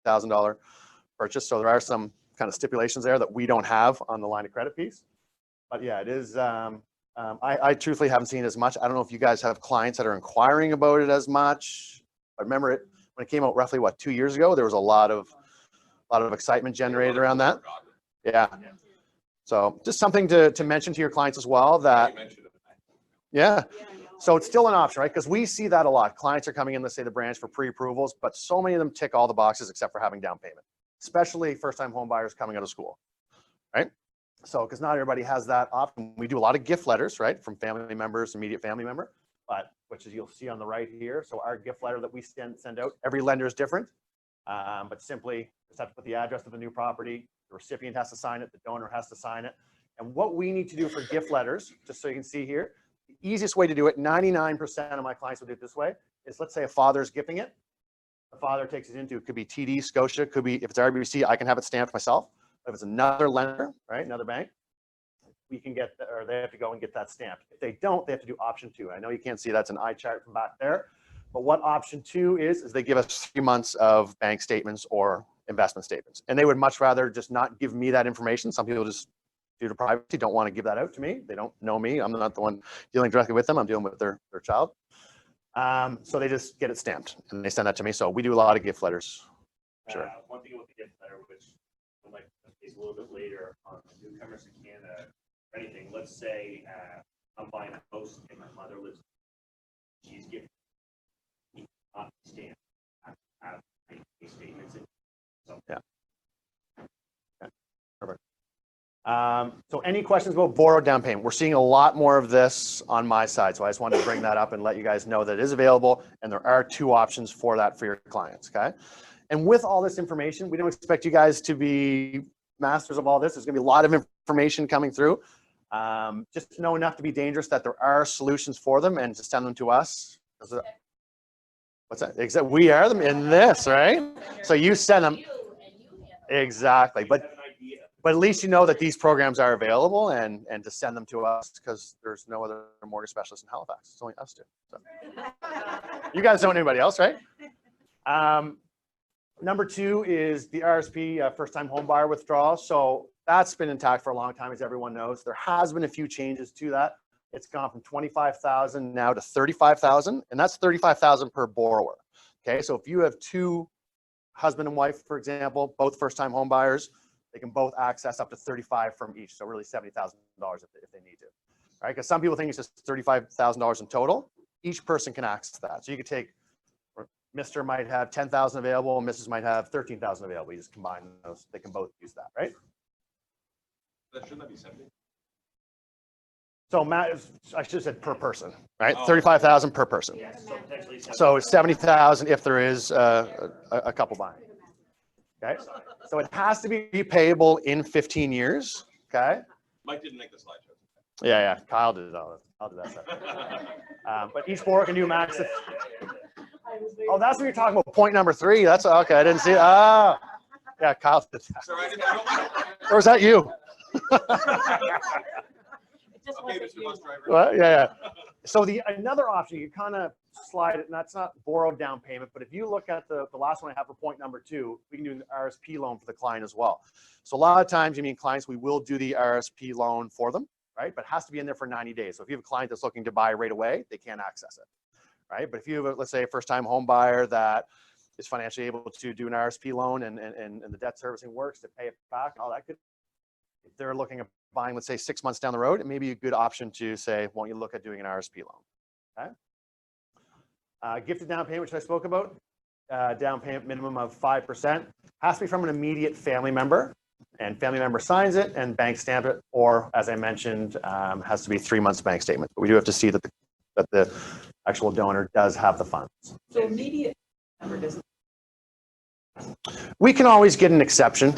$50,000 purchase. So there are some kind of stipulations there that we don't have on the line of credit piece. But yeah, it is, I truthfully haven't seen as much. I don't know if you guys have clients that are inquiring about it as much. I remember it when it came out roughly, what, 2 years ago, there was a lot of excitement generated around that. Yeah. So just something to mention to your clients as well that, yeah. So it's still an option, right? Because we see that a lot. Clients are coming in, let's say the branch for pre-approvals, but so many of them tick all the boxes except for having down payment, especially first-time home buyers coming out of school, right? So, because not everybody has that option. We do a lot of gift letters, right? From family members, immediate family member, but which is you'll see on the right here. So our gift letter that we send out, every lender is different, but simply just have to put the address of the new property. The recipient has to sign it. The donor has to sign it. And what we need to do for gift letters, just so you can see here, the easiest way to do it, 99% of my clients will do it this way, is let's say a father's gifting it. The father takes it into, it could be TD, Scotia, could be, if it's RBC, I can have it stamped myself. If it's another lender, right, another bank, we can get, or they have to go and get that stamped. If they don't, they have to do option 2. I know you can't see that's an eye chart from back there, but what option 2 is they give us 3 months of bank statements or investment statements. And they would much rather just not give me that information. Some people just, due to privacy, don't want to give that out to me. They don't know me. I'm not the one dealing directly with them. I'm dealing with their child. So they just get it stamped and they send that to me. So we do a lot of gift letters. Sure. One thing with the gift letter, which I might is a little bit later on newcomers in Canada or anything. Let's say I'm buying a house and my mother lives. She's giving me a stamp. I have statements. So. Yeah. Perfect. So any questions about borrowed down payment? We're seeing a lot more of this on my side. So I just wanted to bring that up and let you guys know that it is available and there are 2 options for that for your clients, okay? And with all this information, we don't expect you guys to be masters of all this. There's gonna be a lot of information coming through. Just know enough to be dangerous that there are solutions for them and to send them to us. What's that? Exactly. We are them in this, right? So you send them. Exactly. But at least you know that these programs are available and to send them to us because there's no other mortgage specialist in Halifax. It's only us 2. So. You guys don't know anybody else, right? Number 2 is the RSP, first-time home buyer withdrawal. So that's been intact for a long time, as everyone knows. There has been a few changes to that. It's gone from $25,000 now to $35,000, and that's $35,000 per borrower. Okay, so if you have 2 husband and wife, for example, both first-time home buyers, they can both access up to $35,000 from each. So really $70,000 if they need to. All right, because some people think it's just $35,000 in total. Each person can access that. So you could take. Mr. might have 10,000 available, and Mrs. might have 13,000 available. You just combine those. They can both use that, right? Shouldn't that be 70? So Matt, I should have said per person, right? Oh. 35,000 per person. Yes, so potentially 70. So 70,000 if there is a couple buying. Okay. So it has to be payable in 15 years. Okay. Mike didn't make the slideshow. Yeah. Kyle did all that. I'll do that stuff. But each borrower can do max. Oh, that's what you're talking about. Point number 3. That's okay. I didn't see it. Ah, yeah, Kyle did that. Sorry, I didn't. Or was that you? Okay, Mr. Bus Driver. Well, yeah. So another option, you kind of slide it, and that's not borrowed down payment, but if you look at the last one I have for point number 2, we can do an RSP loan for the client as well. So a lot of times, clients, we will do the RSP loan for them, right? But it has to be in there for 90 days. So if you have a client that's looking to buy right away, they can't access it. Right? But if you have, let's say, a first-time home buyer that is financially able to do an RSP loan and the debt servicing works to pay it back, all that could, if they're looking at buying, let's say 6 months down the road, it may be a good option to say, won't you look at doing an RSP loan? Okay. Gifted down payment, which I spoke about, down payment minimum of 5%, has to be from an immediate family member, and family member signs it and bank stamp it, or as I mentioned, has to be 3 months bank statement. But we do have to see that the actual donor does have the funds. So immediate member doesn't. We can always get an exception,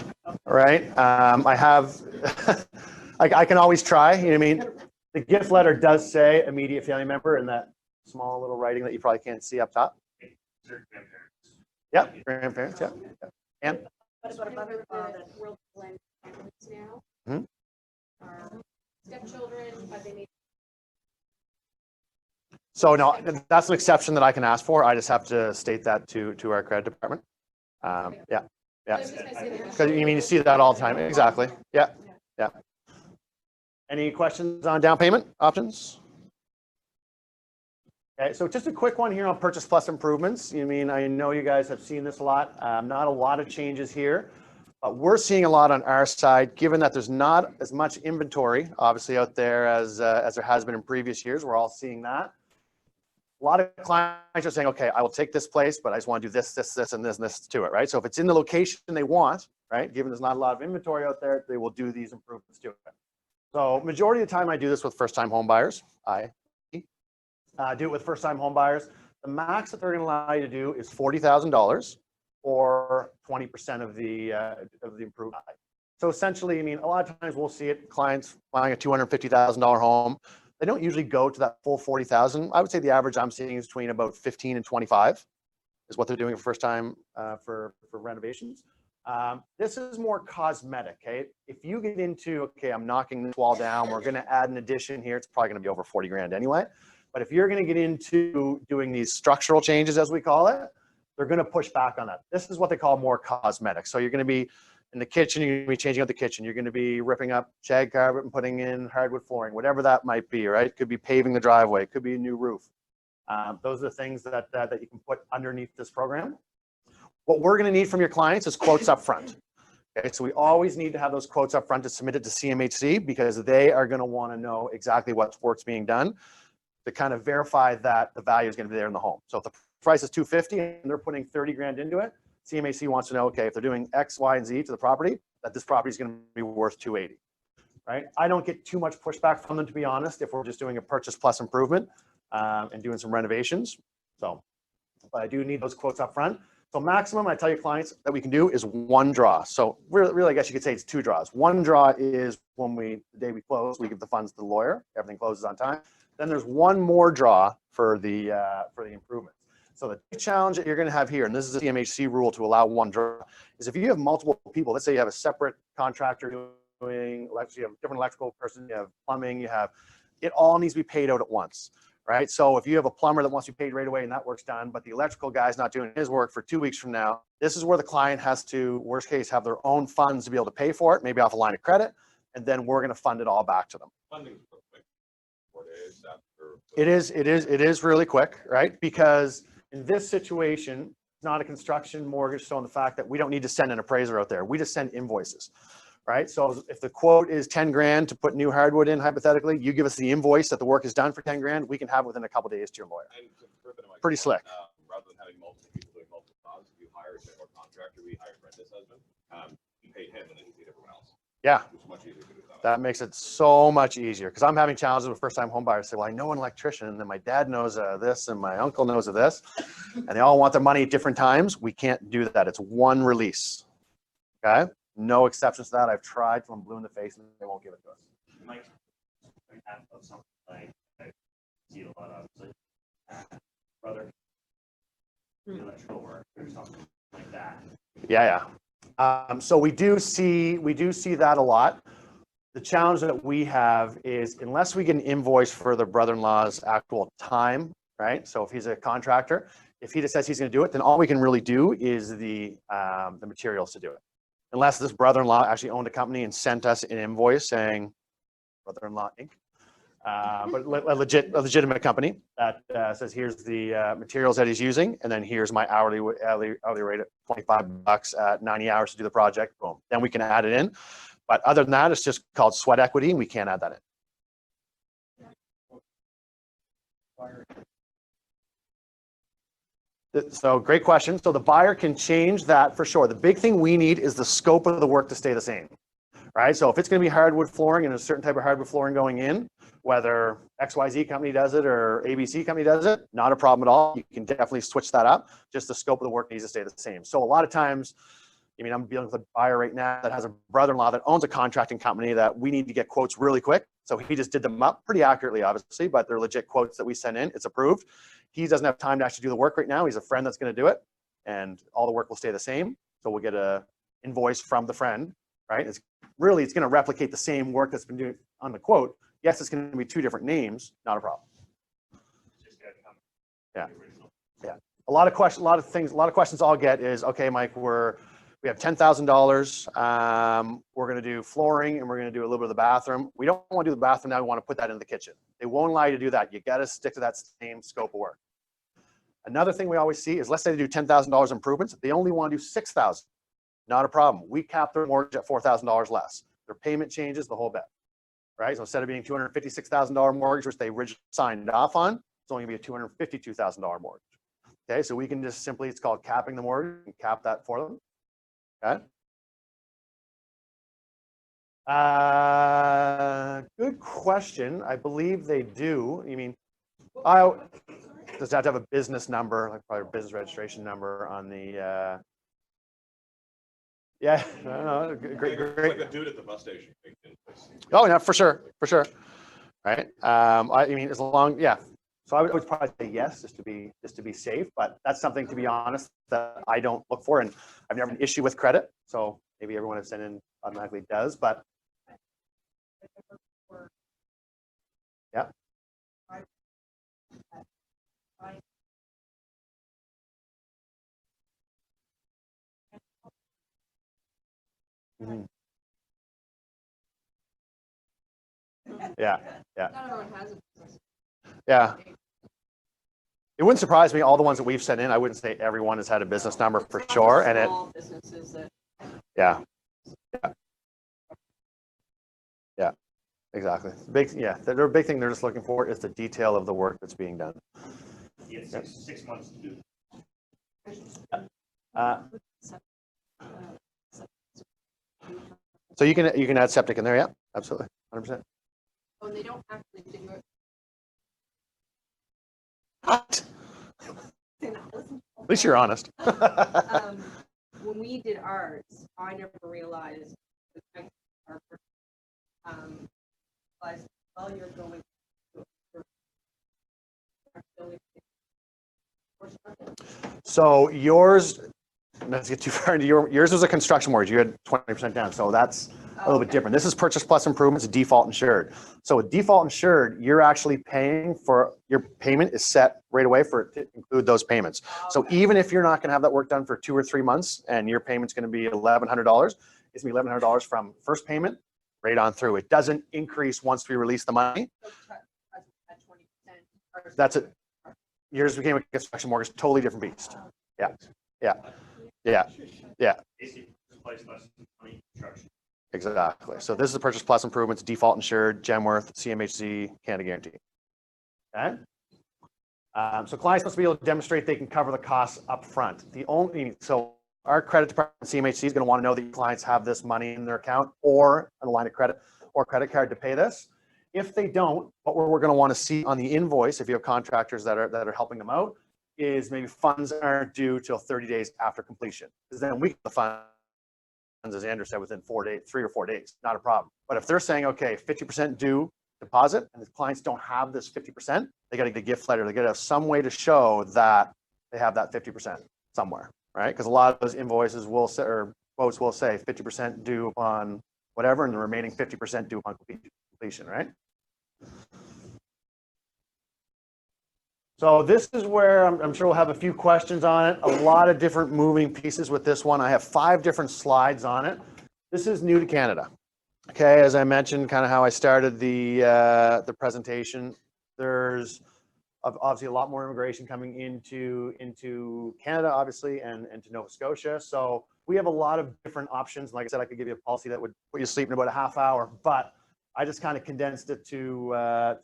right? I have, I can always try, you know what I mean? The gift letter does say immediate family member in that small little writing that you probably can't see up top. Yeah, grandparents, yeah. And? What about above the world blend families now? Mm-hmm. Stepchildren, but they need. So no, that's an exception that I can ask for. I just have to state that to our credit department. Yeah. Yeah. It's just nice to get a- Because you mean, you see that all the time. Exactly. Yeah. Yeah. Any questions on down payment options? Okay, so just a quick one here on purchase plus improvements. I mean, I know you guys have seen this a lot. Not a lot of changes here, but we're seeing a lot on our side, given that there's not as much inventory, obviously, out there as there has been in previous years. We're all seeing that. A lot of clients are saying, okay, I will take this place, but I just want to do this, and this to it, right? So if it's in the location they want, right, given there's not a lot of inventory out there, they will do these improvements to it. So majority of the time I do this with first-time home buyers. I do it with first-time home buyers. The max that they're going to allow you to do is $40,000 or 20% of the improvement. So essentially, I mean, a lot of times we'll see it, clients buying a $250,000 home. They don't usually go to that full 40,000. I would say the average I'm seeing is between about 15 and 25 is what they're doing for first time for renovations. This is more cosmetic, okay? If you get into, okay, I'm knocking this wall down, we're going to add an addition here, it's probably going to be over 40 grand anyway. But if you're going to get into doing these structural changes, as we call it, they're going to push back on that. This is what they call more cosmetic. So you're going to be in the kitchen, you're going to be changing out the kitchen. You're going to be ripping up shag carpet and putting in hardwood flooring, whatever that might be, right? It could be paving the driveway. It could be a new roof. Those are the things that you can put underneath this program. What we're going to need from your clients is quotes up front. Okay, so we always need to have those quotes up front to submit it to CMHC because they are going to want to know exactly what work's being done to kind of verify that the value is going to be there in the home. So if the price is $250 and they're putting 30 grand into it, CMHC wants to know, okay, if they're doing X, Y, and Z to the property, that this property is going to be worth 280, right? I don't get too much pushback from them, to be honest, if we're just doing a purchase plus improvement and doing some renovations. So, but I do need those quotes up front. So maximum, I tell your clients that we can do is one draw. So really, I guess you could say it's two draws. One draw is when the day we close, we give the funds to the lawyer, everything closes on time. Then there's one more draw for the improvements. So the big challenge that you're going to have here, and this is a CMHC rule to allow one draw, is if you have multiple people, let's say you have a separate contractor doing, you have a different electrical person, you have plumbing, it all needs to be paid out at once, right? So if you have a plumber that wants to be paid right away and that work's done, but the electrical guy's not doing his work for 2 weeks from now, this is where the client has to, worst case, have their own funds to be able to pay for it, maybe off a line of credit, and then we're going to fund it all back to them. Funding for quick, 4 days after. It is really quick, right? Because in this situation, it's not a construction mortgage, so in the fact that we don't need to send an appraiser out there. We just send invoices, right? So if the quote is 10 grand to put new hardwood in, hypothetically, you give us the invoice that the work is done for 10 grand, we can have it within a couple of days to your lawyer. And to further my Pretty point, slick. Rather than having multiple people doing multiple jobs, if you hire a general contractor, we hired Brenda's husband, he paid him and then he paid everyone else. Yeah. It was much easier to do that. That makes it so much easier because I'm having challenges with first-time home buyers. Say, well, I know an electrician, and then my dad knows this, and my uncle knows of this, and they all want their money at different times. We can't do that. It's one release. Okay, no exceptions to that. I've tried till I'm blue in the face, and they won't give it to us. Mike, have something like I see a lot of, brother, electrical work or something like that. Yeah. So we do see that a lot. The challenge that we have is unless we get an invoice for the brother-in-law's actual time, right? So if he's a contractor, if he just says he's going to do it, then all we can really do is the materials to do it. Unless this brother-in-law actually owned a company and sent us an invoice saying brother-in-law Inc. But a legitimate company that says here's the materials that he's using, and then here's my hourly rate at $25 at 90 hours to do the project. Boom. Then we can add it in. But other than that, it's just called sweat equity, and we can't add that in. So great question. So the buyer can change that for sure. The big thing we need is the scope of the work to stay the same, right? So if it's going to be hardwood flooring and a certain type of hardwood flooring going in, whether XYZ company does it or ABC company does it, not a problem at all. You can definitely switch that up. Just the scope of the work needs to stay the same. So a lot of times, I mean, I'm dealing with a buyer right now that has a brother-in-law that owns a contracting company that we need to get quotes really quick. So he just did them up pretty accurately, obviously, but they're legit quotes that we send in. It's approved. He doesn't have time to actually do the work right now. He's a friend that's going to do it, and all the work will stay the same. So we'll get a invoice from the friend, right? It's going to replicate the same work that's been doing on the quote. Yes, it's going to be two different names, not a problem. Yeah. A lot of questions I'll get is, okay, Mike, we're we have $10,000. We're going to do flooring and we're going to do a little bit of the bathroom. We don't want to do the bathroom now. We want to put that in the kitchen. They won't allow you to do that. You got to stick to that same scope of work. Another thing we always see is, let's say they do $10,000 improvements. They only want to do $6,000. Not a problem. We cap their mortgage at $4,000 less. Their payment changes the whole bit, right? So instead of being $256,000 mortgage, which they originally signed off on, it's only going to be a $252,000 mortgage. Okay, so we can just simply, it's called capping the mortgage, and cap that for them. Okay. Good question. I believe they do. You mean, does that have a business number, like probably a business registration number on the? Yeah, no, great. Like a dude at the bus station. Oh, yeah, for sure, right? I mean, as long, yeah. So I would probably say yes, just to be safe. But that's something, to be honest, that I don't look for, and I've never had an issue with credit. So maybe everyone I've sent in automatically does, but yeah. Mhm. Yeah. Not everyone has a business. Yeah. It wouldn't surprise me, all the ones that we've sent in, I wouldn't say everyone has had a business number for sure. And Small businesses that. yeah. Exactly. Their big thing they're just looking for is the detail of the work that's being done. Yeah, six months to do. So you can add septic in there, yeah, absolutely, 100%. Oh, and they don't actually do it. What? At least you're honest. When we did ours, I never realized the kind of while you're going So yours, let's get too far into yours was a construction mortgage. You had 20% down, so that's a little bit different. This is purchase plus improvements, default insured. So with default insured, you're actually paying for, your payment is set right away for it to include those payments. So even if you're not going to have that work done for 2 or 3 months and your payment's going to be $1,100, it's going to be $1,100 from first payment right on through. It doesn't increase once we release the money. at 20%. That's it. Yours became a construction mortgage, totally different beast. Yeah. Basically, place less than 20 construction. Exactly. So this is the purchase plus improvements, default insured, Genworth, CMHC, Canada Guarantee. Okay. So clients must be able to demonstrate they can cover the costs up front. So our credit department, CMHC, is going to want to know that your clients have this money in their account or on a line of credit or credit card to pay this. If they don't, what we're going to want to see on the invoice, if you have contractors that are helping them out, is maybe funds aren't due till 30 days after completion. Because then we get the funds, as Andrew said, within 4 days, 3 or 4 days, not a problem. But if they're saying, okay, 50% due deposit, and the clients don't have this 50%, they got to get a gift letter. They got to have some way to show that they have that 50% somewhere, right? Because a lot of those invoices will say, or quotes will say 50% due upon whatever, and the remaining 50% due upon completion, right? So this is where I'm sure we'll have a few questions on it. A lot of different moving pieces with this one. I have 5 different slides on it. This is new to Canada. Okay, as I mentioned, kind of how I started the presentation. There's obviously a lot more immigration coming into Canada, obviously, and to Nova Scotia. So we have a lot of different options. Like I said, I could give you a policy that would put you to sleep in about a half hour, but I just kind of condensed it to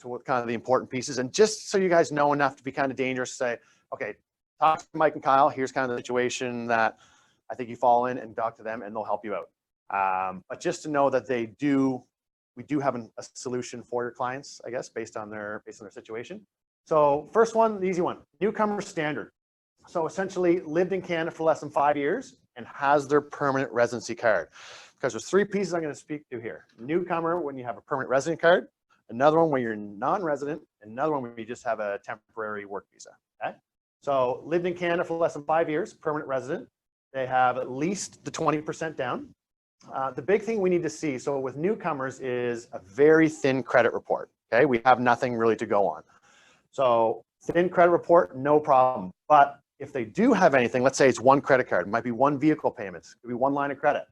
what kind of the important pieces. And just so you guys know enough to be kind of dangerous, say, okay, talk to Mike and Kyle. Here's kind of the situation that I think you fall in, and talk to them and they'll help you out. But just to know that we do have a solution for your clients, I guess, based on their situation. So first one, the easy one, newcomer standard. So essentially lived in Canada for less than 5 years and has their permanent residency card. Because there's 3 pieces I'm going to speak to here. Newcomer, when you have a permanent resident card, another one when you're non-resident, another one when you just have a temporary work visa. Okay. So lived in Canada for less than 5 years, permanent resident. They have at least the 20% down. The big thing we need to see, so with newcomers, is a very thin credit report. Okay, we have nothing really to go on. So thin credit report, no problem. But if they do have anything, let's say it's one credit card, it might be one vehicle payment, it could be one line of credit.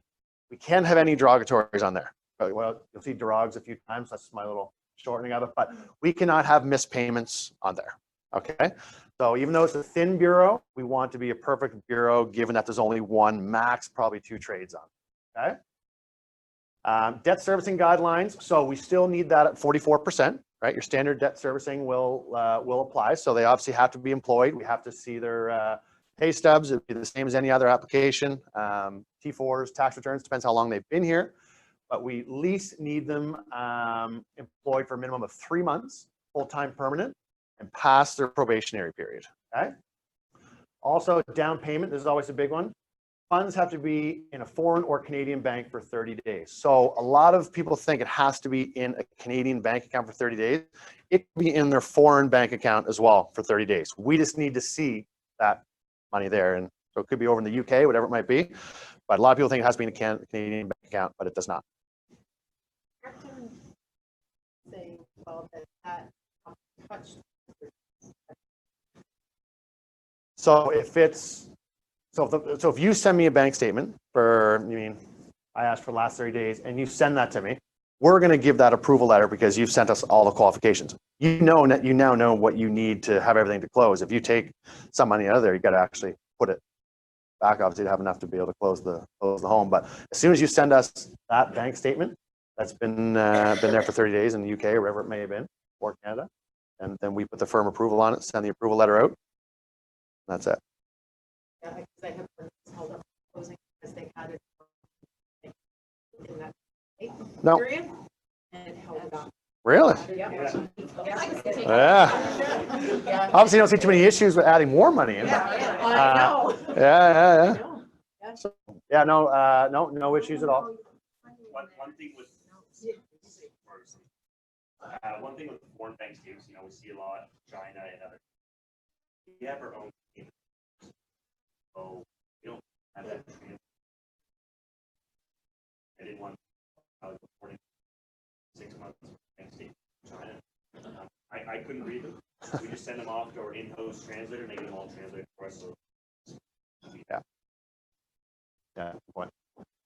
We can't have any derogatories on there. Well, you'll see derogs a few times. That's my little shortening of it, but we cannot have missed payments on there. Okay. So even though it's a thin bureau, we want to be a perfect bureau, given that there's only one, max probably 2 trades on. Okay. Debt servicing guidelines. So we still need that at 44%, right? Your standard debt servicing will apply. So they obviously have to be employed. We have to see their pay stubs. It'd be the same as any other application. T4s, tax returns, depends how long they've been here. But we at least need them employed for a minimum of 3 months, full-time permanent, and past their probationary period. Okay. Also, down payment. This is always a big one. Funds have to be in a foreign or Canadian bank for 30 days. So a lot of people think it has to be in a Canadian bank account for 30 days. It can be in their foreign bank account as well for 30 days. We just need to see that money there. And so it could be over in the UK, whatever it might be. But a lot of people think it has to be in a Canadian bank account, but it does not. Saying, well, that touched. So if it's, so if you send me a bank statement for, I asked for the last 30 days and you send that to me, we're going to give that approval letter because you've sent us all the qualifications. You now know what you need to have everything to close. If you take some money out of there, you got to actually put it back, obviously, to have enough to be able to close the home. But as soon as you send us that bank statement that's been there for 30 days in the UK or wherever it may have been, or Canada, and then we put the firm approval on it, send the approval letter out. That's it. Yeah, because I have friends held up closing because they had it in that period and it held it up. Really? Yeah. Yeah. Obviously, you don't see too many issues with adding more money in. I know. Yeah. So, yeah, no issues at all. One thing with one thing with foreign bank statements, we see a lot, China and other. We have our own. So we don't have that. I didn't want. I was reporting 6 months bank statement from China. I couldn't read them. We just send them off to our in-house translator, and they get them all translated for us. So. Yeah. Good point.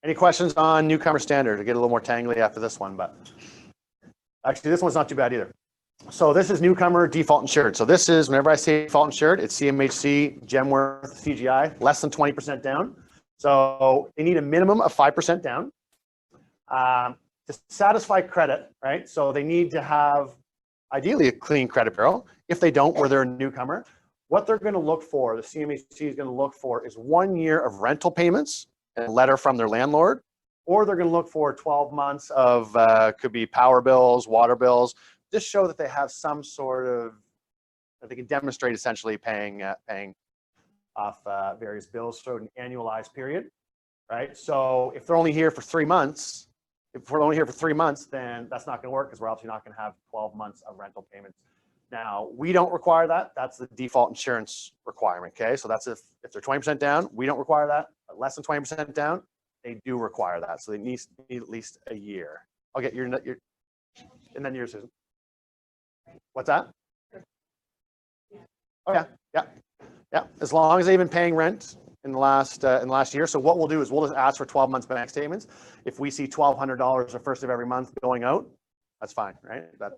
Any questions on newcomer standard? To get a little more tangly after this one, but actually this one's not too bad either. So this is newcomer default insured. So this is, whenever I say default insured, it's CMHC, Genworth, CGI, less than 20% down. So they need a minimum of 5% down to satisfy credit, right? So they need to have ideally a clean credit bureau. If they don't, or they're a newcomer, what they're going to look for, the CMHC is going to look for, is 1 year of rental payments and a letter from their landlord, or they're going to look for 12 months of could be power bills, water bills. Just show that they have some sort of, that they can demonstrate essentially paying off various bills for an annualized period, right? So if they're only here for 3 months, if we're only here for 3 months, then that's not going to work because we're obviously not going to have 12 months of rental payments. Now, we don't require that. That's the default insurance requirement, okay? So that's if they're 20% down, we don't require that. But less than 20% down, they do require that. So they need at least a year. I'll get your and then yours, Susan. What's that? Oh yeah. As long as they've been paying rent in the last year. So what we'll do is we'll just ask for 12 months bank statements. If we see $1,200 the first of every month going out, that's fine, right? That.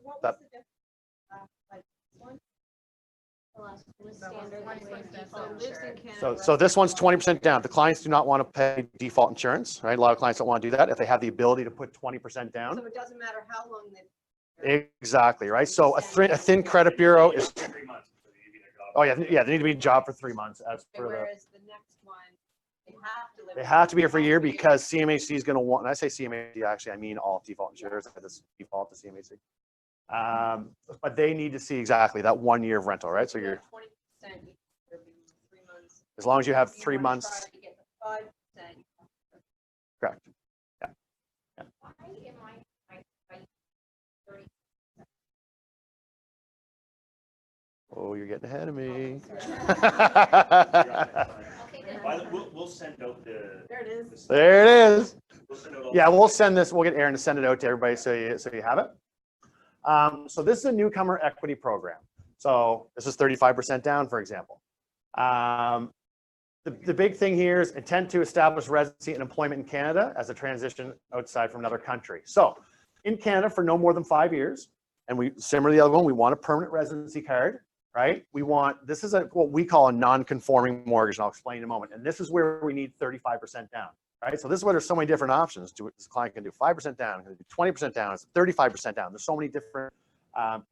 So this one's 20% down. The clients do not want to pay default insurance, right? A lot of clients don't want to do that. If they have the ability to put 20% down. So it doesn't matter how long they've. Exactly, right? So a thin credit bureau is. 3 months. Oh yeah, they need to be in job for 3 months. As per Whereas the next one, they have to be here for a year because CMHC is going to want, and I say CMHC, actually, I mean all default insurers, this default to CMHC. But they need to see exactly that 1 year of rental, right? So you're 20%, 3 months. as long as you have If you 3 wanna months. try to get the 5%. Correct. Why am I 30? Oh, you're getting ahead of me. We'll send out the. There it is. There it is. We'll send out all Yeah, we'll send this. We'll get Aaron to send it out to everybody so you have it. So this is a newcomer equity program. So this is 35% down, for example. The big thing here is intent to establish residency and employment in Canada as a transition outside from another country. So in Canada for no more than 5 years, and we, similar to the other one, we want a permanent residency card, right? We want, this is what we call a non-conforming mortgage, and I'll explain in a moment. And this is where we need 35% down, right? So this is where there's so many different options. This client can do 5% down, can do 20% down, it's 35% down. There's so many different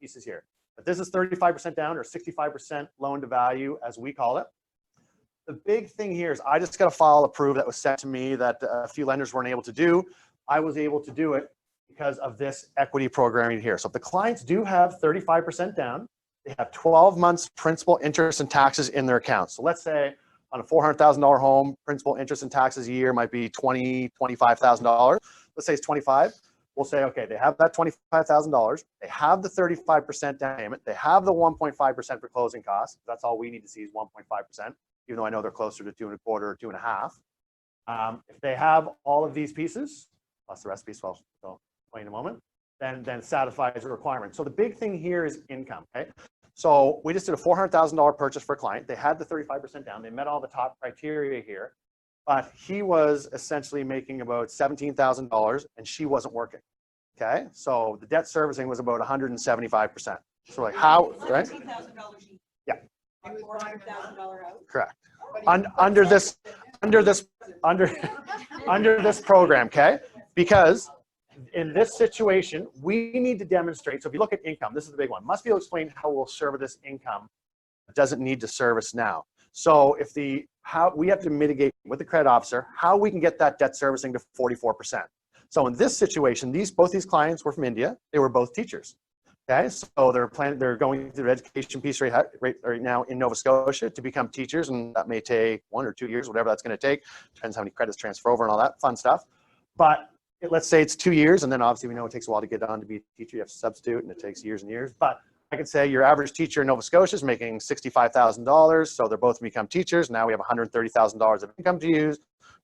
pieces here. But this is 35% down or 65% loan to value, as we call it. The big thing here is I just got a file approved that was sent to me that a few lenders weren't able to do. I was able to do it because of this equity programming here. So if the clients do have 35% down, they have 12 months principal, interest, and taxes in their account. So let's say on a $400,000 home, principal, interest, and taxes a year might be $20,000, $25,000. Let's say it's 25. We'll say, okay, they have that $25,000. They have the 35% down payment. They have the 1.5% for closing costs. That's all we need to see is 1.5%. Even though I know they're closer to 2.25 or 2.5. If they have all of these pieces, plus the rest piece, I'll explain in a moment, then it satisfies the requirement. So the big thing here is income, okay? So we just did a $400,000 purchase for a client. They had the 35% down. They met all the top criteria here, but he was essentially making about $17,000 and she wasn't working, okay? So the debt servicing was about 175%. So like how, right? $17,000 each. Yeah. And $400,000 out. Correct. Under this program, okay? Because in this situation, we need to demonstrate. So if you look at income, this is the big one. Must be able to explain how we'll service this income that doesn't need to service now. So if how we have to mitigate with the credit officer how we can get that debt servicing to 44%. So in this situation, both these clients were from India. They were both teachers. Okay, so they're going through the education piece right now in Nova Scotia to become teachers, and that may take 1 or 2 years, whatever that's going to take. Depends how many credits transfer over and all that fun stuff. But let's say it's 2 years, and then obviously we know it takes a while to get on to be a teacher. You have to substitute, and it takes years and years. But I could say your average teacher in Nova Scotia is making $65,000, so they're both become teachers. Now we have $130,000 of income to use.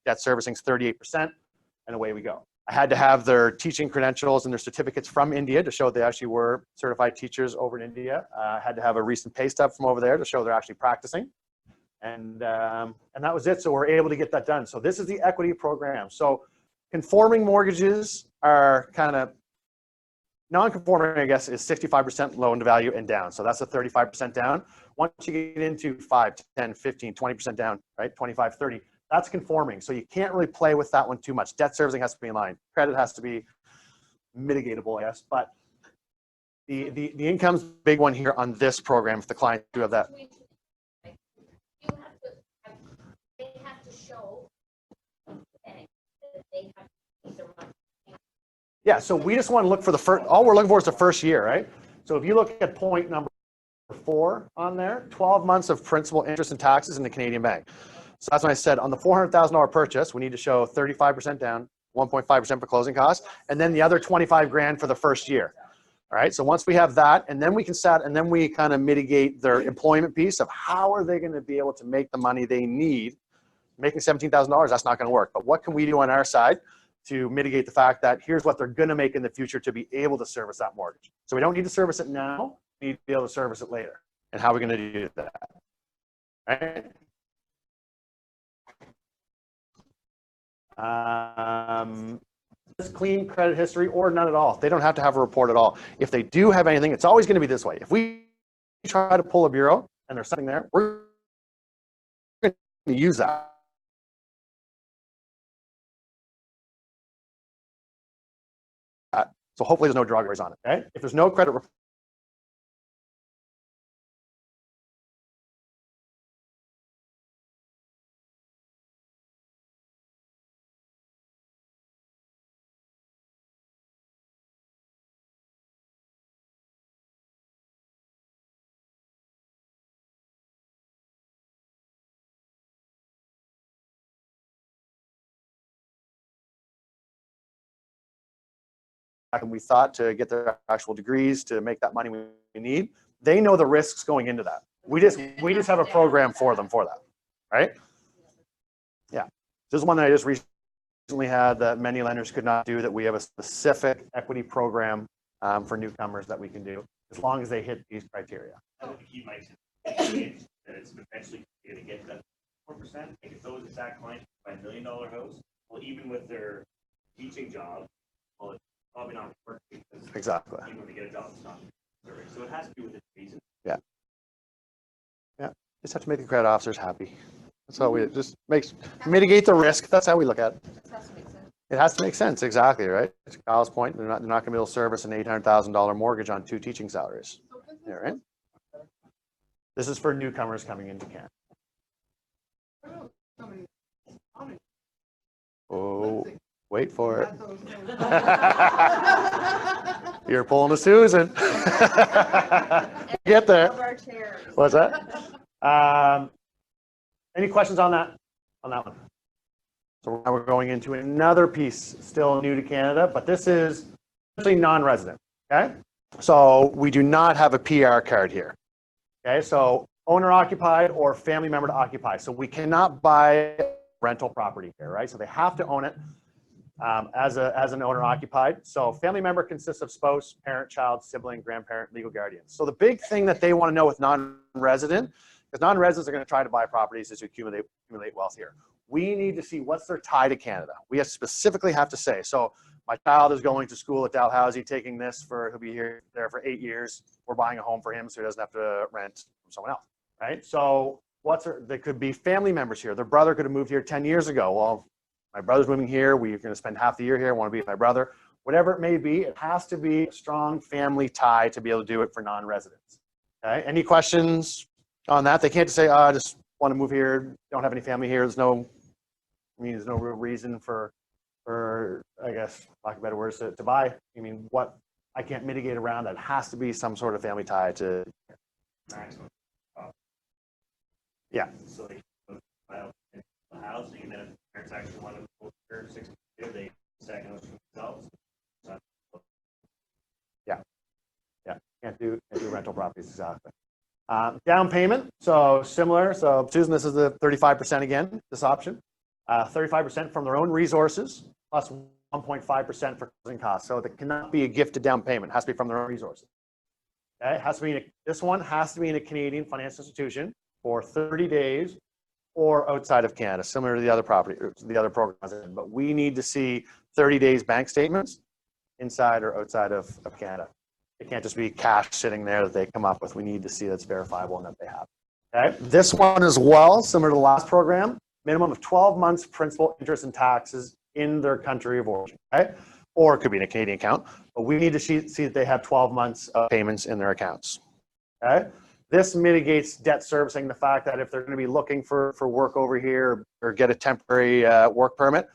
Debt servicing is 38%, and away we go. I had to have their teaching credentials and their certificates from India to show they actually were certified teachers over in India. I had to have a recent pay stub from over there to show they're actually practicing. And that was it. So we're able to get that done. So this is the equity program. So conforming mortgages are kind of, non-conforming, I guess, is 65% loan to value and down. So that's a 35% down. Once you get into 5, 10, 15, 20% down, right? 25, 30. That's conforming. So you can't really play with that one too much. Debt servicing has to be in line. Credit has to be mitigatable, I guess. But the income's big one here on this program if the client do have that. They have to show the bank that they have to pay their money. Yeah, so we just want to look for the first, all we're looking for is the first year, right? So if you look at point number 4 on there, 12 months of principal, interest, and taxes in the Canadian bank. So that's when I said on the $400,000 purchase, we need to show 35% down, 1.5% for closing costs, and then the other 25 grand for the first year. All right, so once we have that, and then we can and then we kind of mitigate their employment piece of how are they going to be able to make the money they need. Making $17,000, that's not going to work. But what can we do on our side to mitigate the fact that here's what they're going to make in the future to be able to service that mortgage. So we don't need to service it now, we need to be able to service it later. And how are we going to do that? Right? Clean credit history or none at all. They don't have to have a report at all. If they do have anything, it's always going to be this way. If we try to pull a bureau and there's something there, we're going to use that. So hopefully there's no derogatories on it. Okay? If there's no credit report, and we thought to get their actual degrees to make that money we need, they know the risks going into that. We just have a program for them for that, right? Yeah, this is one that I just recently had that many lenders could not do, that we have a specific equity program for newcomers that we can do as long as they hit these criteria. I think he might say that it's eventually going to get that 4%. Like if those exact clients buy $1 million house, well, even with their teaching job, well, it's probably not working because Exactly. even when they get a job, it's not serving. So it has to do with the reason. Yeah. Just have to make the credit officers happy. That's how we just mitigate the risk. That's how we look at it. It has to make sense, exactly, right? To Kyle's point, they're not going to be able to service an $800,000 mortgage on 2 teaching salaries. Yeah, right? This is for newcomers coming into Canada. Oh, wait for it. You're pulling a Susan. Get there. What's that? Any questions on that? On that one? So now we're going into another piece, still new to Canada, but this is essentially non-resident. Okay, so we do not have a PR card here. Okay, so owner occupied or family member to occupy. So we cannot buy rental property here, right? So they have to own it as an owner occupied. So family member consists of spouse, parent, child, sibling, grandparent, legal guardian. So the big thing that they want to know with non-resident, because non-residents are going to try to buy properties is to accumulate wealth here. We need to see what's their tie to Canada. We specifically have to say, so my child is going to school at Dalhousie, taking this he'll be there for 8 years. We're buying a home for him so he doesn't have to rent from someone else, right? So there could be family members here. Their brother could have moved here 10 years ago. Well, my brother's moving here. We're going to spend half the year here. I want to be with my brother. Whatever it may be, it has to be a strong family tie to be able to do it for non-residents. Okay, any questions on that? They can't just say, I just want to move here, don't have any family here. There's no real reason for I guess, lack of better words, to buy. I mean, what I can't mitigate around that. Has to be some sort of family tie to. Maximum. Yeah. So they file the house, and then if parents actually want to go for 6 years, they second themselves. Yeah. Can't do rental properties, exactly. Down payment, so similar. So Susan, this is the 35% again, this option. 35% from their own resources, plus 1.5% for closing costs. So it cannot be a gifted down payment. It has to be from their own resources. Okay, it has to be this one has to be in a Canadian financial institution for 30 days or outside of Canada, similar to the other programs. But we need to see 30 days bank statements inside or outside of Canada. It can't just be cash sitting there that they come up with. We need to see that's verifiable and that they have. Okay, this one as well, similar to the last program, minimum of 12 months principal, interest, and taxes in their country of origin. Okay, or it could be in a Canadian account, but we need to see that they have 12 months of payments in their accounts. Okay, this mitigates debt servicing. The fact that if they're going to be looking for work over here or get a temporary work permit,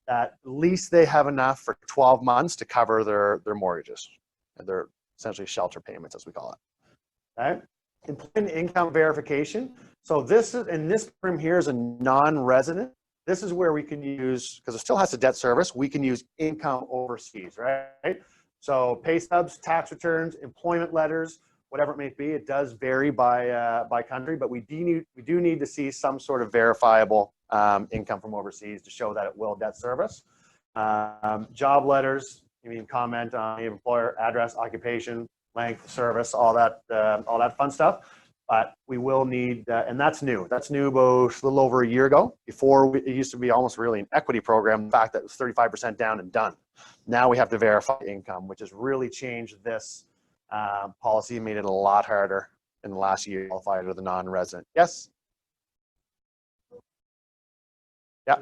at least they have enough for 12 months to cover their mortgages and their essentially shelter payments, as we call it. Okay, employment income verification. So this program here is a non-resident. This is where we can use, because it still has to debt service, we can use income overseas, right? So pay stubs, tax returns, employment letters, whatever it may be. It does vary by country, but we do need to see some sort of verifiable income from overseas to show that it will debt service. Job letters, you mean comment on the employer, address, occupation, length, service, all that fun stuff. But we will need, and that's new. That's new about a little over a year ago. Before, it used to be almost really an equity program. The fact that it was 35% down and done. Now we have to verify income, which has really changed this policy and made it a lot harder in the last year to qualify under the non-resident. Yes? Yeah.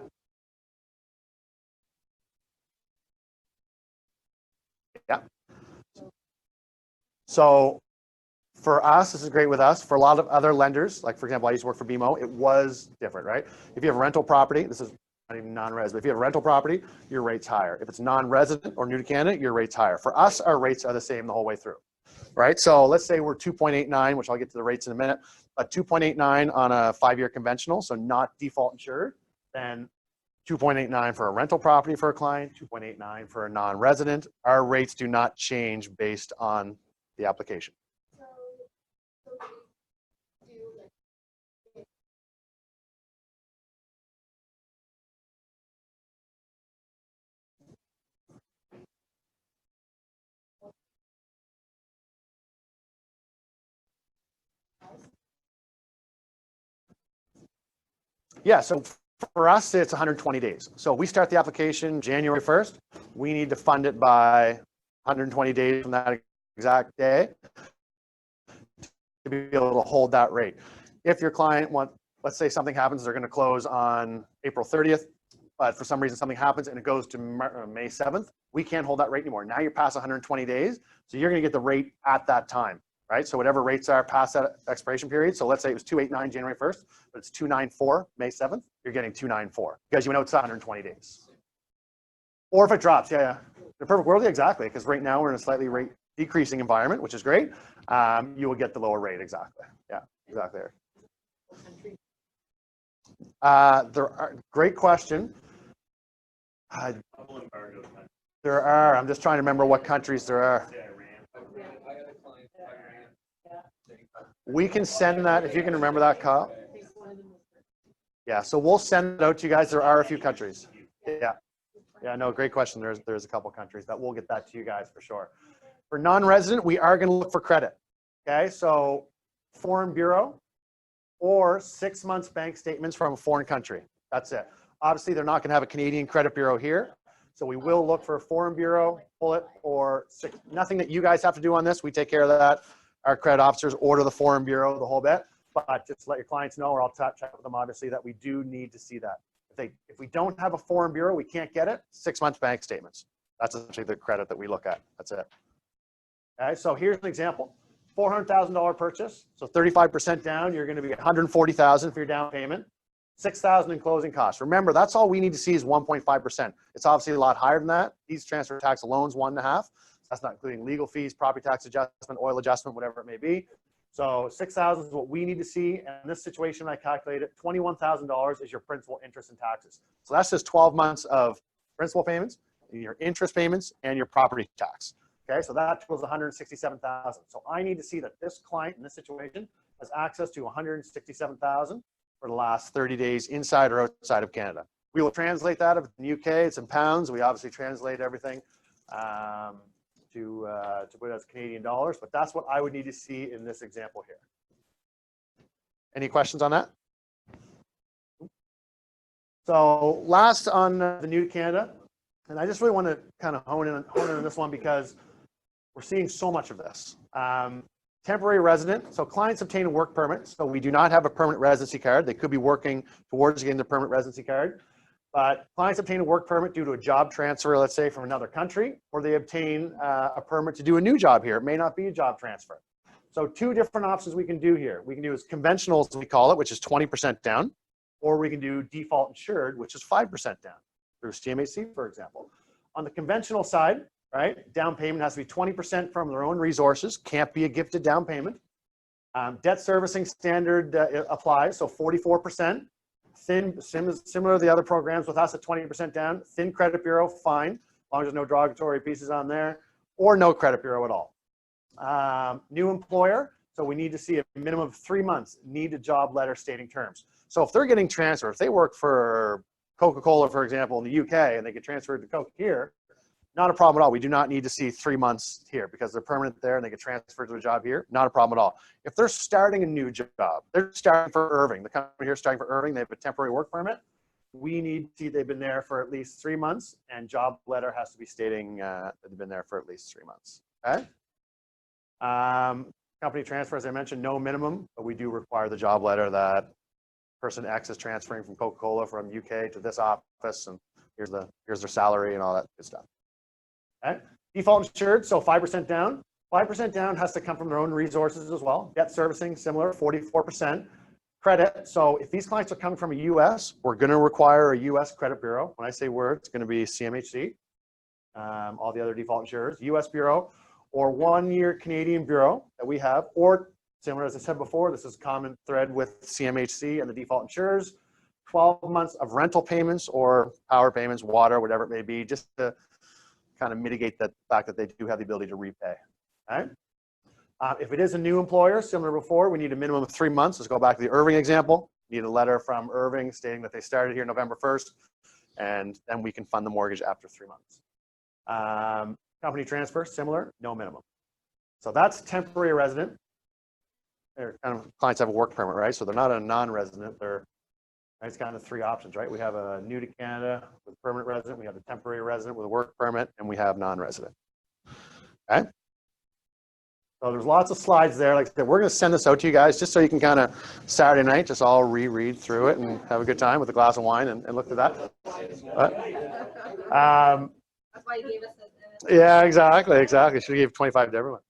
Yeah. So for us, this is great with us. For a lot of other lenders, like for example, I used to work for BMO, it was different, right? If you have a rental property, this is not even non-res, but if you have a rental property, your rate's higher. If it's non-resident or new to Canada, your rate's higher. For us, our rates are the same the whole way through, right? So let's say we're 2.89, which I'll get to the rates in a minute, but 2.89 on a 5-year conventional, so not default insured, then 2.89 for a rental property for a client, 2.89 for a non-resident. Our rates do not change based on the application. Yeah, so for us, it's 120 days. So we start the application January 1st. We need to fund it by 120 days from that exact day to be able to hold that rate. If your client let's say something happens, they're going to close on April 30th, but for some reason something happens and it goes to May 7th, we can't hold that rate anymore. Now you're past 120 days, so you're going to get the rate at that time, right? So whatever rates are past that expiration period, so let's say it was 289 January 1st, but it's 294 May 7th, you're getting 294 because you know it's 120 days. Or if it drops, yeah. The perfect world, exactly, because right now we're in a slightly rate decreasing environment, which is great. You will get the lower rate, exactly. Yeah, exactly. Great question. Couple embargo countries, There are, I'm just trying to remember what countries there are. say Iran. We can send that, if you can remember that, Kyle. Yeah, so we'll send it out to you guys. There are a few countries. Yeah. Yeah, no, great question. There's a couple countries that we'll get that to you guys for sure. For non-resident, we are going to look for credit. Okay, so foreign bureau or 6 months bank statements from a foreign country. That's it. Obviously, they're not going to have a Canadian credit bureau here. So we will look for a foreign bureau, pull it, or nothing that you guys have to do on this. We take care of that. Our credit officers order the foreign bureau, the whole bit. But just let your clients know, or I'll check with them, obviously, that we do need to see that. If we don't have a foreign bureau, we can't get it. 6 months bank statements. That's essentially the credit that we look at. That's it. Okay, so here's an example. $400,000 purchase. So 35% down, you're going to be $140,000 for your down payment. $6,000 in closing costs. Remember, that's all we need to see is 1.5%. It's obviously a lot higher than that. These transfer tax alone is 1.5. That's not including legal fees, property tax adjustment, oil adjustment, whatever it may be. So $6,000 is what we need to see. And in this situation, I calculated $21,000 is your principal, interest, and taxes. So that's just 12 months of principal payments, your interest payments, and your property tax. Okay, so that totals $167,000. So I need to see that this client in this situation has access to $167,000 for the last 30 days inside or outside of Canada. We will translate that. If it's in the UK, it's in pounds. We obviously translate everything to put it as Canadian dollars, but that's what I would need to see in this example here. Any questions on that? So last on the new to Canada, and I just really want to kind of hone in on this one because we're seeing so much of this. Temporary resident, so clients obtain a work permit, so we do not have a permanent residency card. They could be working towards getting the permanent residency card, but clients obtain a work permit due to a job transfer, let's say from another country, or they obtain a permit to do a new job here. It may not be a job transfer. So two different options we can do here. We can do as conventional, as we call it, which is 20% down, or we can do default insured, which is 5% down through CMHC, for example. On the conventional side, right, down payment has to be 20% from their own resources, can't be a gifted down payment. Debt servicing standard applies, so 44%. Similar to the other programs with us at 20% down. Thin credit bureau, fine, as long as there's no derogatory pieces on there, or no credit bureau at all. New employer, so we need to see a minimum of 3 months, need a job letter stating terms. So if they're getting transferred, if they work for Coca-Cola, for example, in the UK, and they get transferred to Coke here, not a problem at all. We do not need to see 3 months here because they're permanent there and they get transferred to a job here. Not a problem at all. If they're starting a new job, they're starting for Irving. The company here is starting for Irving. They have a temporary work permit. We need to see they've been there for at least 3 months, and job letter has to be stating that they've been there for at least 3 months. Okay. Company transfer, as I mentioned, no minimum, but we do require the job letter that person X is transferring from Coca-Cola from UK to this office, and here's their salary and all that good stuff. Okay. Default insured, so 5% down. 5% down has to come from their own resources as well. Debt servicing, similar, 44%. Credit, so if these clients are coming from a US, we're going to require a US credit bureau. When I say we're, it's going to be CMHC, all the other default insurers, US bureau, or 1 year Canadian bureau that we have, or similar, as I said before, this is a common thread with CMHC and the default insurers, 12 months of rental payments or power payments, water, whatever it may be, just to kind of mitigate the fact that they do have the ability to repay. Okay? If it is a new employer, similar to before, we need a minimum of 3 months. Let's go back to the Irving example. Need a letter from Irving stating that they started here November 1st, and then we can fund the mortgage after 3 months. Company transfer, similar, no minimum. So that's temporary resident. They're kind of clients have a work permit, right? So they're not a non-resident. They're It's kind of 3 options, right? We have a new to Canada with permanent resident, we have the temporary resident with a work permit, and we have non-resident. Okay? So there's lots of slides there. Like I said, we're going to send this out to you guys just so you can kind of Saturday night just all reread through it and have a good time with a glass of wine and look at that. That's why you gave us the. Yeah, exactly. Should have gave 25 to everyone.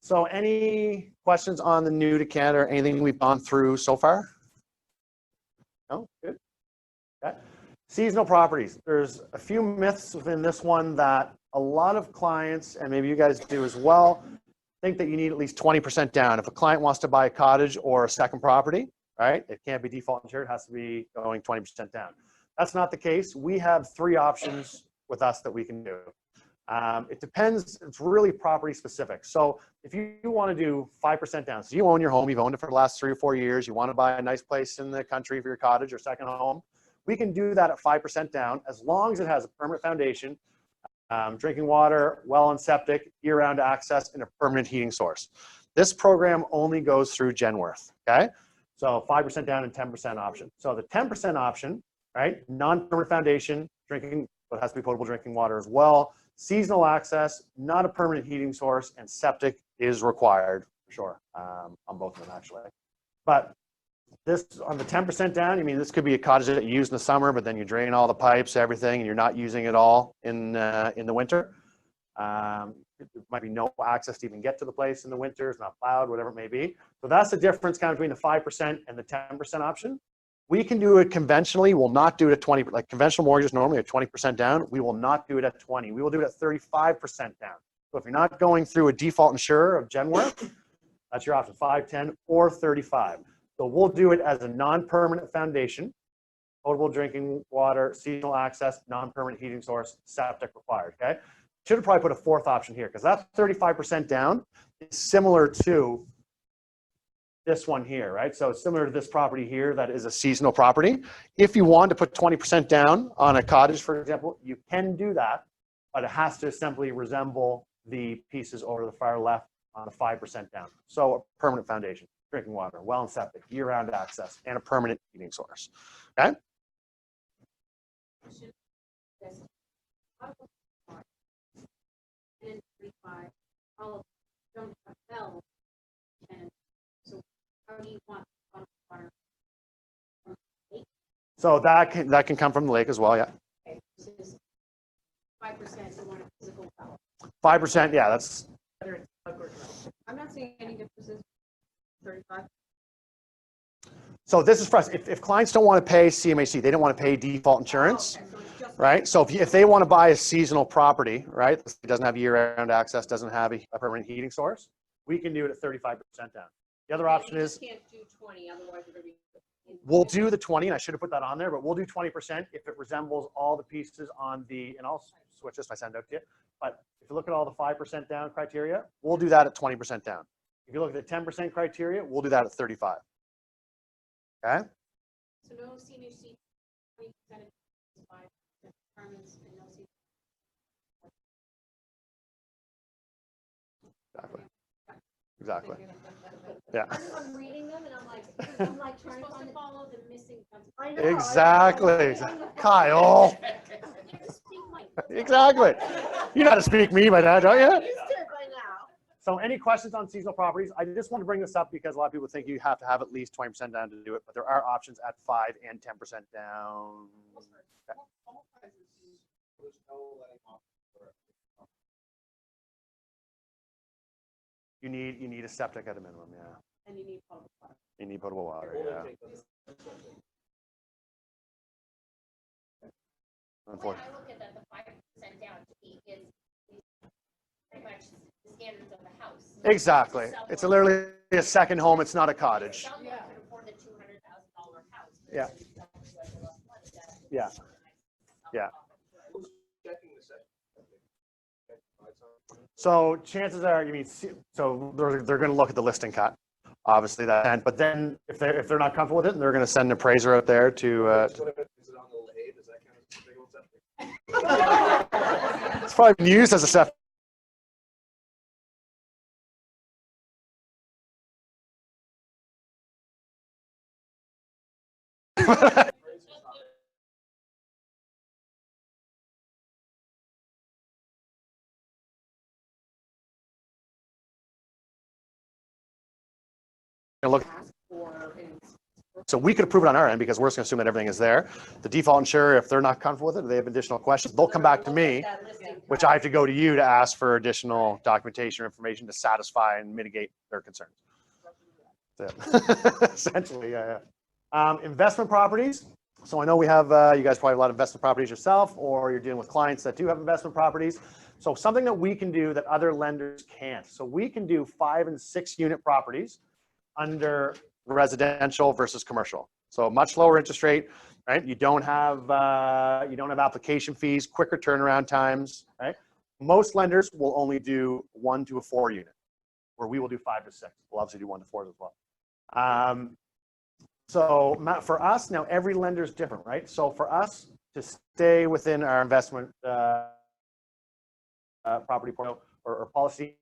So any questions on the new to Canada or anything we've gone through so far? No? Good. Okay. Seasonal properties. There's a few myths within this one that a lot of clients, and maybe you guys do as well, think that you need at least 20% down. If a client wants to buy a cottage or a second property, right, it can't be default insured, it has to be going 20% down. That's not the case. We have 3 options with us that we can do. It depends, it's really property specific. So if you want to do 5% down, so you own your home, you've owned it for the last 3 or 4 years, you want to buy a nice place in the country for your cottage or second home, we can do that at 5% down as long as it has a permanent foundation, drinking water, well and septic, year-round access, and a permanent heating source. This program only goes through Genworth, okay? So 5% down and 10% option. So the 10% option, right, non-permanent foundation, drinking, but it has to be potable drinking water as well, seasonal access, not a permanent heating source, and septic is required, for sure, on both of them actually. But this, on the 10% down, I mean, this could be a cottage that you use in the summer, but then you drain all the pipes, everything, and you're not using it all in the winter. There might be no access to even get to the place in the winter, it's not plowed, whatever it may be. So that's the difference kind of between the 5% and the 10% option. We can do it conventionally. We'll not do it at 20, like conventional mortgages normally at 20% down. We will not do it at 20. We will do it at 35% down. So if you're not going through a default insurer of Genworth, that's your option, 5, 10, or 35. So we'll do it as a non-permanent foundation, potable drinking water, seasonal access, non-permanent heating source, septic required, okay? Should have probably put a 4th option here because that 35% down is similar to this one here, right? So it's similar to this property here that is a seasonal property. If you want to put 20% down on a cottage, for example, you can do that, but it has to simply resemble the pieces over the far left on the 5% down. So a permanent foundation, drinking water, well and septic, year-round access, and a permanent heating source, okay? And 35, all of them don't have bells, and so how do you want water? So that can come from the lake as well, yeah. Okay, this is 5%, you want a physical well. 5%, yeah, that's. I'm not seeing any differences. 35. So this is for us. If clients don't want to pay CMHC, they don't want to pay default insurance, Okay, so it's just right? So if they want to buy a seasonal property, right, it doesn't have year-round access, doesn't have a permanent heating source, we can do it at 35% down. The other option is you can't do 20, otherwise you're going to be. we'll do the 20, and I should have put that on there, but we'll do 20% if it resembles all the pieces on the, and I'll switch this if I send it out to you. But if you look at all the 5% down criteria, we'll do that at 20% down. If you look at the 10% criteria, we'll do that at 35. Okay? So no CMHC, 20% of 5 departments and no CMHC. Exactly. Yeah. I'm reading them and I'm like We're trying to supposed find to it. follow the missing. I know, Exactly. Kyle. Exactly. You know how to speak me by now, don't you? Used to it by now. So any questions on seasonal properties? I just want to bring this up because a lot of people think you have to have at least 20% down to do it, but there are options at 5 and 10% down. Okay. You need a septic at a minimum, yeah. And you need potable water. You need potable water, yeah. When Unfortunately. I look at that, the 5% down to me is pretty much the standards of the house. Exactly. It's literally a second home. It's not a cottage. Someone can afford a $200,000 house. but Yeah. it's exactly what it was. Yeah. Yeah. So chances are, you mean, so they're going to look at the listing cut, obviously that, but then if they're not comfortable with it, they're going to send an appraiser out there to. Is it on the lathe? Is that kind of big old septic? It's probably used as a septic Look, so we could approve it on our end because we're just going to assume that everything is there. The default insurer, if they're not comfortable with it, they have additional questions, they'll come back to me, which I have to go to you to ask for additional documentation or information to satisfy and mitigate their concerns. That's it. Essentially, yeah. Investment properties. So I know we have, you guys probably have a lot of investment properties yourself, or you're dealing with clients that do have investment properties. So something that we can do that other lenders can't. So we can do 5 and 6 unit properties under residential versus commercial. So much lower interest rate, right? You don't have application fees, quicker turnaround times, right? Most lenders will only do 1 to 4 unit, where we will do 5 to 6. We'll obviously do 1 to 4 as well. So for us now, every lender is different, right? So for us to stay within our investment property portfolio or policy,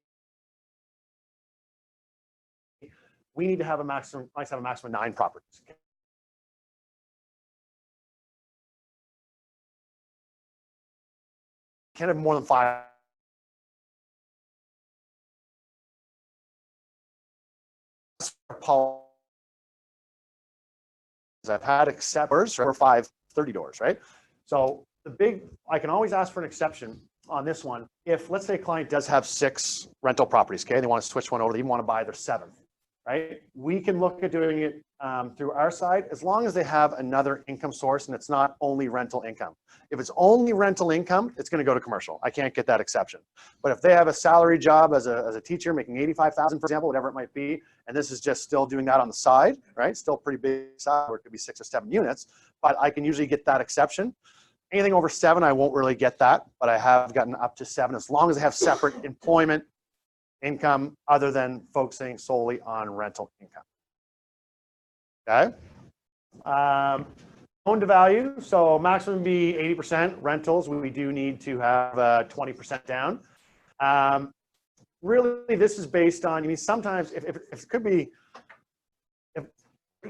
we need to have a maximum, let's have a maximum of 9 properties. Can't have more than 5. I've had acceptors for 5 30 doors, right? So I can always ask for an exception on this one. If let's say a client does have 6 rental properties, okay, they want to switch one over, they even want to buy their 7th. Right? We can look at doing it through our side as long as they have another income source and it's not only rental income. If it's only rental income, it's going to go to commercial. I can't get that exception. But if they have a salary job as a teacher making $85,000, for example, whatever it might be, and this is just still doing that on the side, right? Still pretty big side, or it could be 6 or 7 units, but I can usually get that exception. Anything over 7, I won't really get that, but I have gotten up to 7 as long as I have separate employment income other than focusing solely on rental income. Okay. Loan to value, so maximum be 80%. Rentals, we do need to have 20% down. Really, this is based on, I mean, sometimes if it could be, if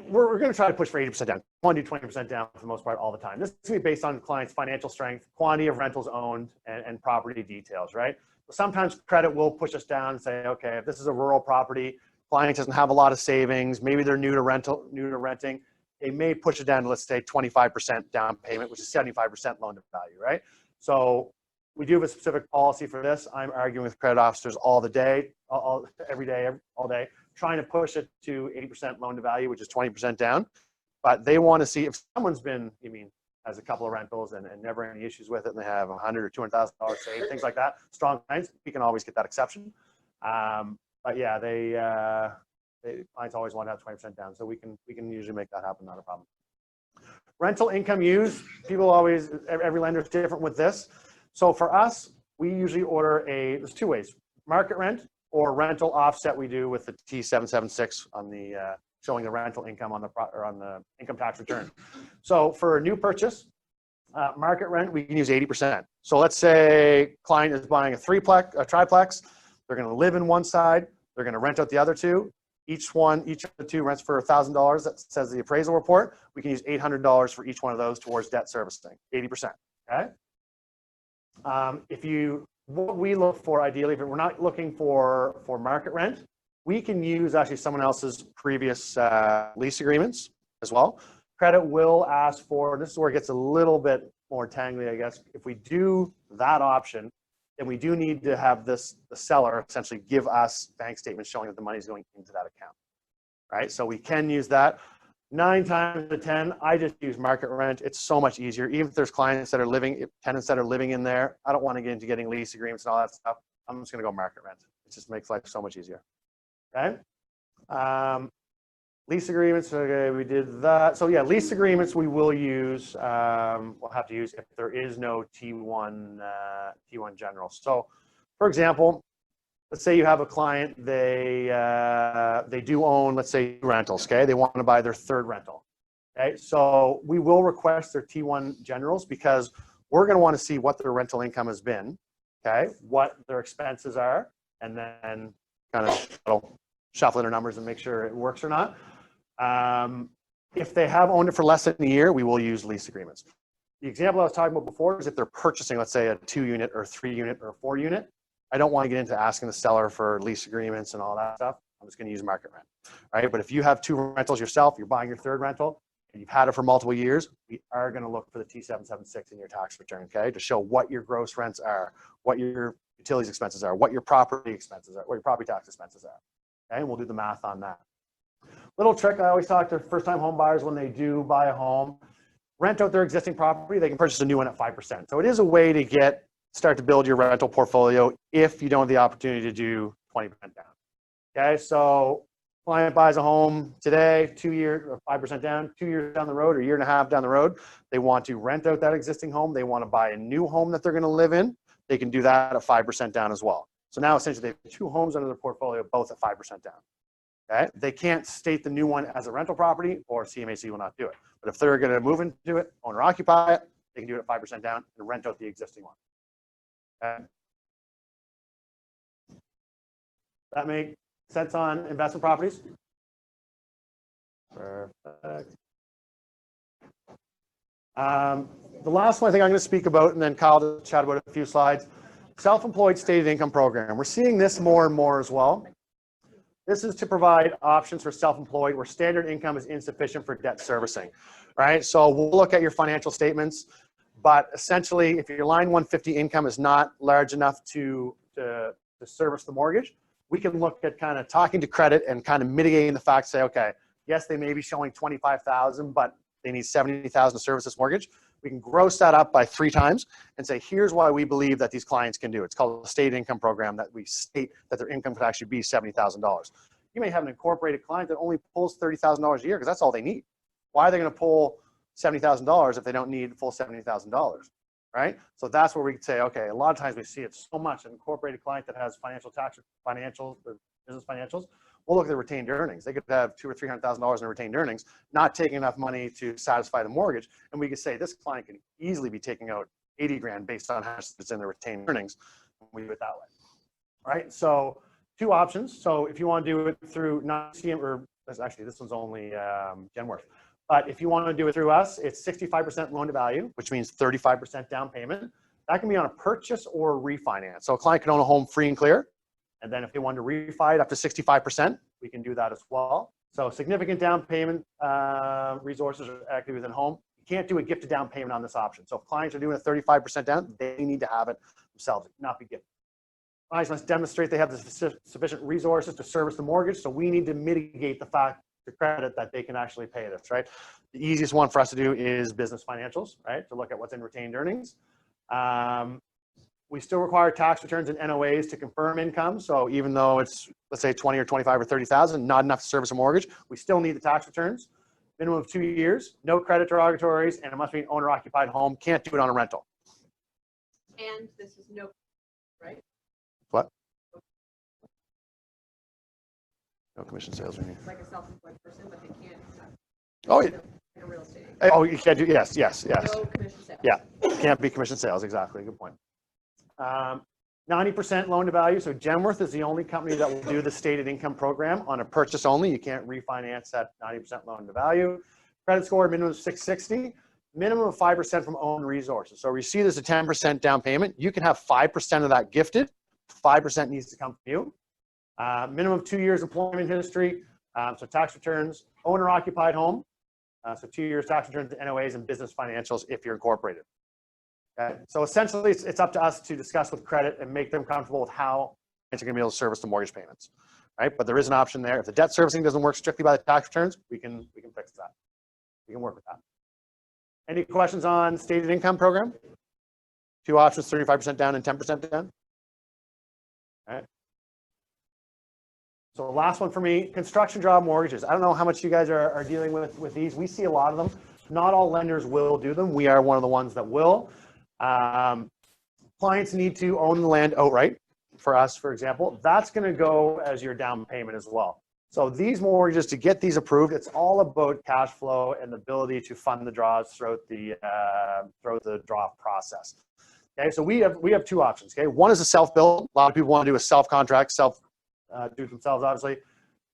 we're going to try to push for 80% down. We want to do 20% down for the most part all the time. This is going to be based on clients' financial strength, quantity of rentals owned, and property details, right? Sometimes credit will push us down and say, okay, if this is a rural property, client doesn't have a lot of savings, maybe they're new to renting, they may push it down to, let's say, 25% down payment, which is 75% loan to value, right? So we do have a specific policy for this. I'm arguing with credit officers all day, every day, all day, trying to push it to 80% loan to value, which is 20% down. But they want to see if someone's been, has a couple of rentals and never any issues with it, and they have $100,000 or $200,000 saved, things like that. Strong clients, we can always get that exception. But yeah, clients always want to have 20% down, so we can usually make that happen, not a problem. Rental income used, people always, every lender is different with this. So for us, we usually order there's 2 ways: market rent or rental offset. We do with the T776 on the showing the rental income on the income tax return. So for a new purchase, market rent, we can use 80%. So let's say client is buying a triplex. They're going to live in one side. They're going to rent out the other 2. Each of the 2 rents for $1,000. That says the appraisal report. We can use $800 for each one of those towards debt servicing, 80%. Okay. What we look for ideally, if we're not looking for market rent, we can use actually someone else's previous lease agreements as well. Credit will ask for, this is where it gets a little bit more tangly, I guess. If we do that option, then we do need to have the seller essentially give us bank statements showing that the money is going into that account, right? So we can use that. 9 times out of 10, I just use market rent. It's so much easier. Even if there's tenants that are living in there, I don't want to get into getting lease agreements and all that stuff. I'm just going to go market rent. It just makes life so much easier. Okay. Lease agreements, okay, we did that. So yeah, lease agreements we will use, we'll have to use if there is no T1 general. So for example, let's say you have a client, they do own, let's say, 2 rentals, okay? They want to buy their 3rd rental, okay? So we will request their T1 generals because we're going to want to see what their rental income has been, okay? What their expenses are, and then kind of shuffle their numbers and make sure it works or not. If they have owned it for less than a year, we will use lease agreements. The example I was talking about before is if they're purchasing, let's say, a 2-unit or 3-unit or 4-unit, I don't want to get into asking the seller for lease agreements and all that stuff. I'm just going to use market rent, right? But if you have 2 rentals yourself, you're buying your 3rd rental, and you've had it for multiple years, we are going to look for the T776 in your tax return, okay, to show what your gross rents are, what your utilities expenses are, what your property expenses are, what your property tax expenses are, okay? And we'll do the math on that. Little trick I always talk to first-time home buyers when they do buy a home, rent out their existing property, they can purchase a new one at 5%. So it is a way to start to build your rental portfolio if you don't have the opportunity to do 20% down. Okay, so client buys a home today, 2 years or 5% down, 2 years down the road or 1.5 years down the road, they want to rent out that existing home, they want to buy a new home that they're going to live in, they can do that at 5% down as well. So now essentially they have 2 homes under their portfolio, both at 5% down. Okay, they can't state the new one as a rental property, or CMHC will not do it. But if they're going to move into it, owner occupy it, they can do it at 5% down and rent out the existing one. Okay. That make sense on investment properties? Perfect. The last one I think I'm going to speak about, and then Kyle will chat about a few slides, self-employed stated income program. We're seeing this more and more as well. This is to provide options for self-employed where standard income is insufficient for debt servicing, right? So we'll look at your financial statements, but essentially if your line 150 income is not large enough to service the mortgage, we can look at kind of talking to credit and kind of mitigating the fact, say, okay, yes, they may be showing 25,000, but they need 70,000 to service this mortgage. We can gross that up by 3 times and say, here's why we believe that these clients can do it. It's called a state income program that we state that their income could actually be $70,000. You may have an incorporated client that only pulls $30,000 a year because that's all they need. Why are they going to pull $70,000 if they don't need full $70,000, right? So that's where we could say, okay, a lot of times we see it so much, an incorporated client that has financials, or business financials, we'll look at the retained earnings. They could have $200,000 or $300,000 in retained earnings, not taking enough money to satisfy the mortgage. And we could say this client can easily be taking out 80 grand based on how much it's in their retained earnings. We do it that way, right? So 2 options. So if you want to do it through non-CM, or actually this one's only Genworth. But if you want to do it through us, it's 65% loan to value, which means 35% down payment. That can be on a purchase or a refinance. So a client can own a home free and clear. And then if they want to refi it up to 65%, we can do that as well. So significant down payment resources are active within home. You can't do a gifted down payment on this option. So if clients are doing a 35% down, they need to have it themselves, not be gifted. Clients must demonstrate they have the sufficient resources to service the mortgage. So we need to mitigate the fact to credit that they can actually pay this, right? The easiest one for us to do is business financials, right? To look at what's in retained earnings. We still require tax returns and NOAs to confirm income. So even though it's, let's say 20 or 25 or 30,000, not enough to service a mortgage, we still need the tax returns. Minimum of 2 years, no credit derogatories, and it must be an owner occupied home. Can't do it on a rental. And this is no, right? What? No commission sales. It's like a self-employed person, but they can't. Oh, yeah. Like a real estate. Oh, you can't do, yes. No commission sales. Yeah, can't be commission sales, exactly, good point. 90% loan to value. So Genworth is the only company that will do the stated income program on a purchase only. You can't refinance at 90% loan to value. Credit score minimum of 660, minimum of 5% from own resources. So we see there's a 10% down payment. You can have 5% of that gifted. 5% needs to come from you. Minimum of 2 years employment history. So tax returns, owner occupied home. So 2 years tax returns, NOAs, and business financials if you're incorporated. Okay. So essentially, it's up to us to discuss with credit and make them comfortable with how clients are going to be able to service the mortgage payments, right? But there is an option there. If the debt servicing doesn't work strictly by the tax returns, we can fix that. We can work with that. Any questions on stated income program? 2 options, 35% down and 10% down. All right. So the last one for me, construction job mortgages. I don't know how much you guys are dealing with these. We see a lot of them. Not all lenders will do them. We are one of the ones that will. Clients need to own the land outright. For us, for example, that's going to go as your down payment as well. So these mortgages, to get these approved, it's all about cash flow and the ability to fund the draws throughout the draw process. Okay, so we have 2 options. Okay, one is a self-build. A lot of people want to do a self-contract, do it themselves, obviously.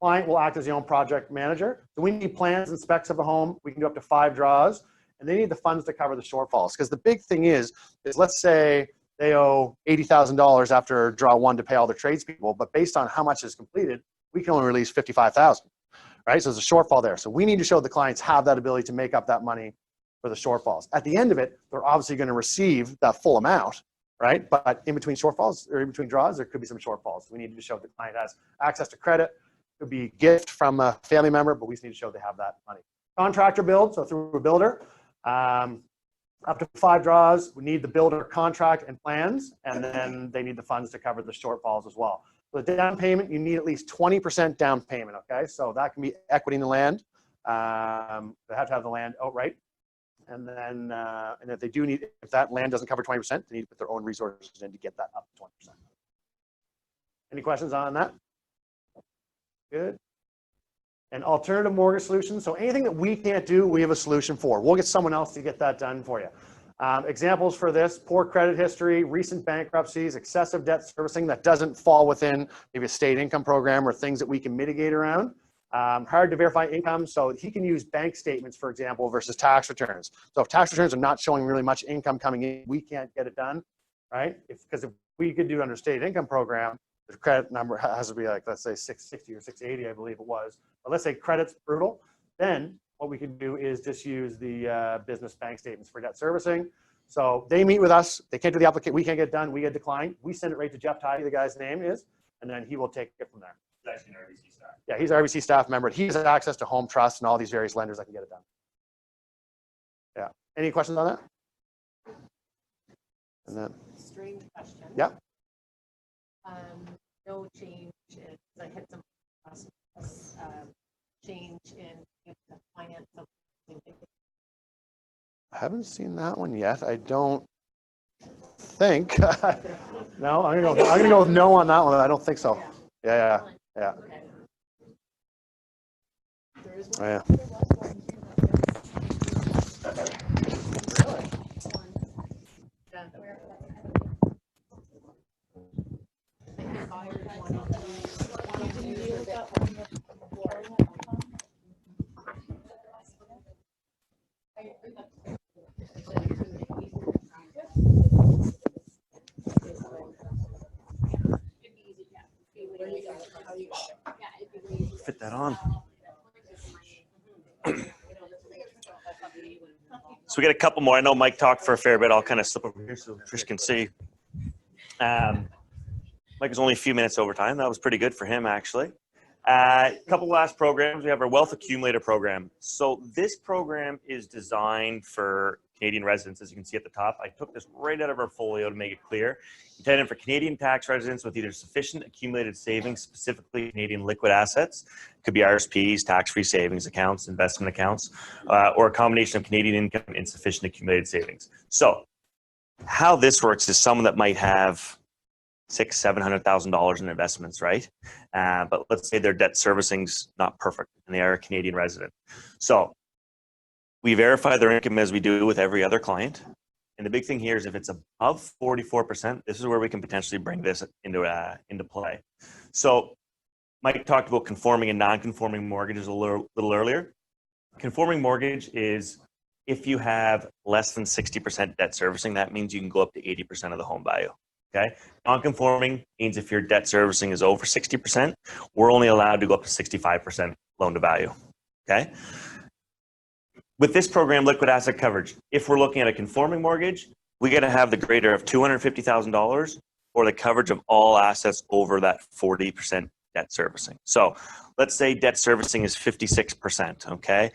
Client will act as the own project manager. So we need plans and specs of the home. We can do up to 5 draws, and they need the funds to cover the shortfalls. Because the big thing is let's say they owe $80,000 after draw 1 to pay all their tradespeople, but based on how much is completed, we can only release $55,000, right? So there's a shortfall there. So we need to show the clients have that ability to make up that money for the shortfalls. At the end of it, they're obviously going to receive that full amount, right? But in between shortfalls or in between draws, there could be some shortfalls. We need to show the client has access to credit. It could be a gift from a family member, but we just need to show they have that money. Contractor build, so through a builder, up to 5 draws, we need the builder contract and plans, and then they need the funds to cover the shortfalls as well. For the down payment, you need at least 20% down payment, okay? So that can be equity in the land. They have to have the land outright. And then, and if they do need, if that land doesn't cover 20%, they need to put their own resources in to get that up to 20%. Any questions on that? Good. And alternative mortgage solutions. So anything that we can't do, we have a solution for. We'll get someone else to get that done for you. Examples for this: poor credit history, recent bankruptcies, excessive debt servicing that doesn't fall within maybe a state income program or things that we can mitigate around. Hard to verify income, so he can use bank statements, for example, versus tax returns. So if tax returns are not showing really much income coming in, we can't get it done, right? Because if we could do it under state income program, the credit number has to be like, let's say 660 or 680, I believe it was. But let's say credit's brutal, then what we can do is just use the business bank statements for debt servicing. So they meet with us, they can't do the application, we can't get it done, we get declined. We send it right to Jeff Tidy, the guy's name is, and then he will take it from there. He's actually an RBC staff. Yeah, he's an RBC staff member. He has access to Home Trust and all these various lenders that can get it done. Yeah. Any questions on that? And then, Strange question. yeah. No change in, I had some change in the finance. I haven't seen that one yet. I don't think. No, I'm gonna go with no on that one. I don't think so. Yeah. Okay. There is Oh, one. yeah. Yeah. I think buyers wanted to use that one before. Fit that on. So we got a couple more. I know Mike talked for a fair bit. I'll kind of slip over here so Trish can see. Mike was only a few minutes over time. That was pretty good for him, actually. A couple last programs. We have our Wealth Accumulator program. So this program is designed for Canadian residents, as you can see at the top. I took this right out of our folio to make it clear. Intended for Canadian tax residents with either sufficient accumulated savings, specifically Canadian liquid assets, could be RSPs, tax-free savings accounts, investment accounts, or a combination of Canadian income and sufficient accumulated savings. So how this works is someone that might have $600,000-$700,000 in investments, right? But let's say their debt servicing's not perfect and they are a Canadian resident. So we verify their income as we do with every other client. And the big thing here is if it's above 44%, this is where we can potentially bring this into play. So Mike talked about conforming and non-conforming mortgages a little earlier. Conforming mortgage is if you have less than 60% debt servicing, that means you can go up to 80% of the home value. Okay. Non-conforming means if your debt servicing is over 60%, we're only allowed to go up to 65% loan to value. Okay. With this program, liquid asset coverage, if we're looking at a conforming mortgage, we got to have the greater of $250,000 or the coverage of all assets over that 40% debt servicing. So let's say debt servicing is 56%. Okay.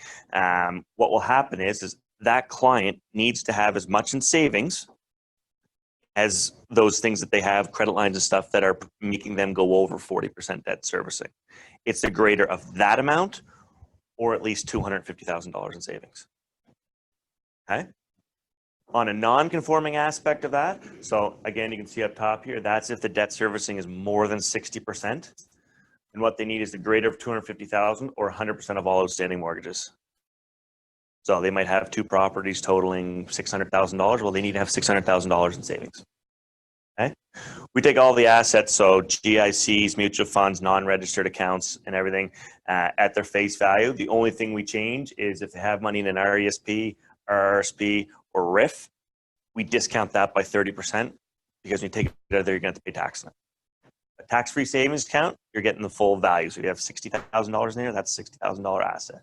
What will happen is that client needs to have as much in savings as those things that they have, credit lines and stuff that are making them go over 40% debt servicing. It's the greater of that amount or at least $250,000 in savings. Okay? On a non-conforming aspect of that, so again, you can see up top here, that's if the debt servicing is more than 60%. And what they need is the greater of $250,000 or 100% of all outstanding mortgages. So they might have 2 properties totaling $600,000. Well, they need to have $600,000 in savings. Okay. We take all the assets, so GICs, mutual funds, non-registered accounts, and everything at their face value. The only thing we change is if they have money in an RESP, RRSP, or RIF, we discount that by 30% because when you take it out of there, you're going to have to pay tax on it. A tax-free savings account, you're getting the full value. So if you have $60,000 in there, that's a $60,000 asset.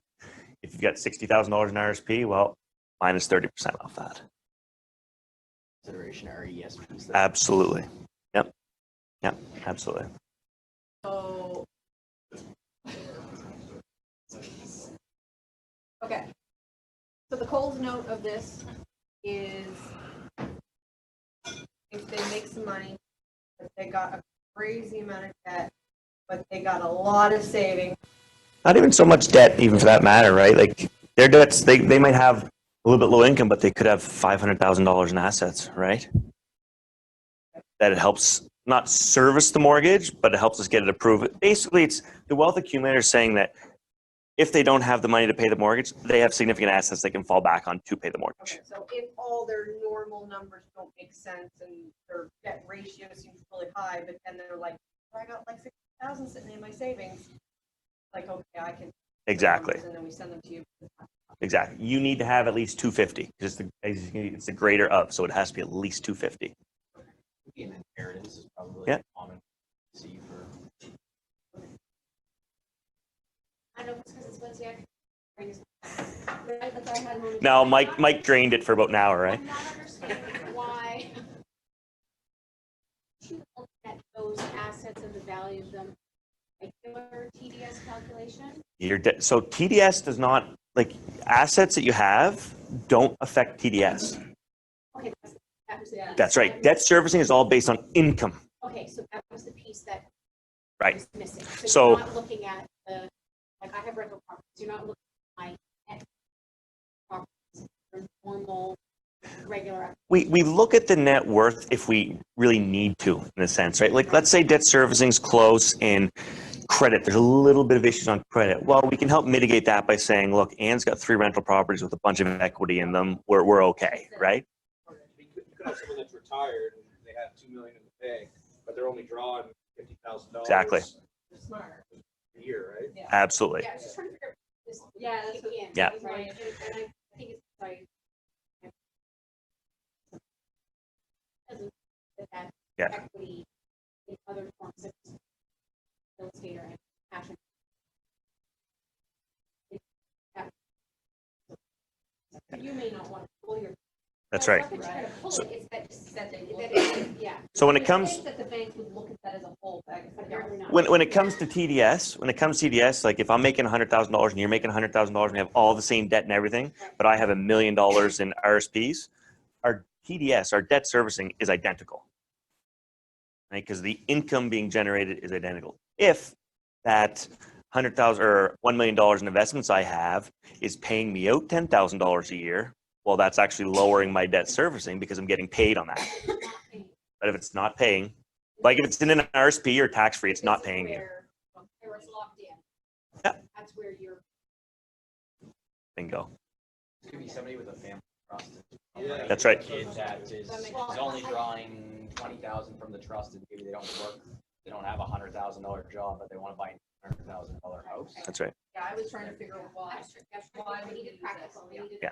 If you've got $60,000 in RSP, well, minus 30% off that. Consideration RESPs. Absolutely. Yep. Yep. Absolutely. So. Okay. So the Coles note of this is if they make some money, but they got a crazy amount of debt, but they got a lot of savings. Not even so much debt, even for that matter, right? Like their debts, they might have a little bit low income, but they could have $500,000 in assets, right? That it helps not service the mortgage, but it helps us get it approved. Basically, it's the wealth accumulator saying that if they don't have the money to pay the mortgage, they have significant assets they can fall back on to pay the mortgage. Okay, so if all their normal numbers don't make sense and their debt ratio seems really high, but then they're like, I got like 60,000 sitting in my savings. Like, okay, I can. Exactly. And then we send them to you. Exactly. You need to have at least 250 because it's the greater of, so it has to be at least 250. An inheritance is probably common to see for. I don't know if it's because it's Wednesday. Right? Now, Mike drained it for about an hour, right? I'm not understanding why you look at those assets and the value of them. Regular TDS calculation? So TDS does not, like, assets that you have don't affect TDS. Okay, that was the That's right. Debt servicing is all based on income. Okay, so that was the piece that Right. was missing. So- So you're not looking at the, like I have rental properties, you're not looking at my net properties, or normal, regular. We look at the net worth if we really need to, in a sense, right? Like, let's say debt servicing's close in credit. There's a little bit of issues on credit. Well, we can help mitigate that by saying, look, Anne's got 3 rental properties with a bunch of equity in them. We're okay, right? You could have someone that's retired and they have $2 million in the bank, but they're only drawing $50,000. Exactly. They're smart. A year, right? Yeah. Absolutely. Yeah, I was just trying to figure out this. Yeah, that's what- in, Yeah. Right, and I think it's like. Doesn't fit that Yeah. equity in other forms such as real estate or cash. You may not want to pull your. That's No, right. it's not that you're gonna pull So- it, it's that just That they that look it- yeah. So when I it comes, think that the banks would look at that as a whole, but I guess they Apparently don't. not. when it comes to TDS, like if I'm making $100,000 and you're making $100,000 and we have all the same debt and everything, but I have $1 million in RSPs, our TDS, our debt servicing, is identical, right? Because the income being generated is identical. If that $100,000 or $1 million in investments I have is paying me out $10,000 a year, well, that's actually lowering my debt servicing because I'm getting paid on that. But if it's not paying, like if it's in an RSP or tax free, it's not paying you. Where it's locked in. Yeah. That's where you're. Bingo. It could be somebody with a family trust. Yeah. That's right. Kid that is only drawing 20,000 from the trust, and maybe they don't work. They don't have a $100,000 job, but they want to buy a $100,000 house. That's right. Yeah, I was trying to figure out why. Why We would you needed use practical, this? we needed. Yeah.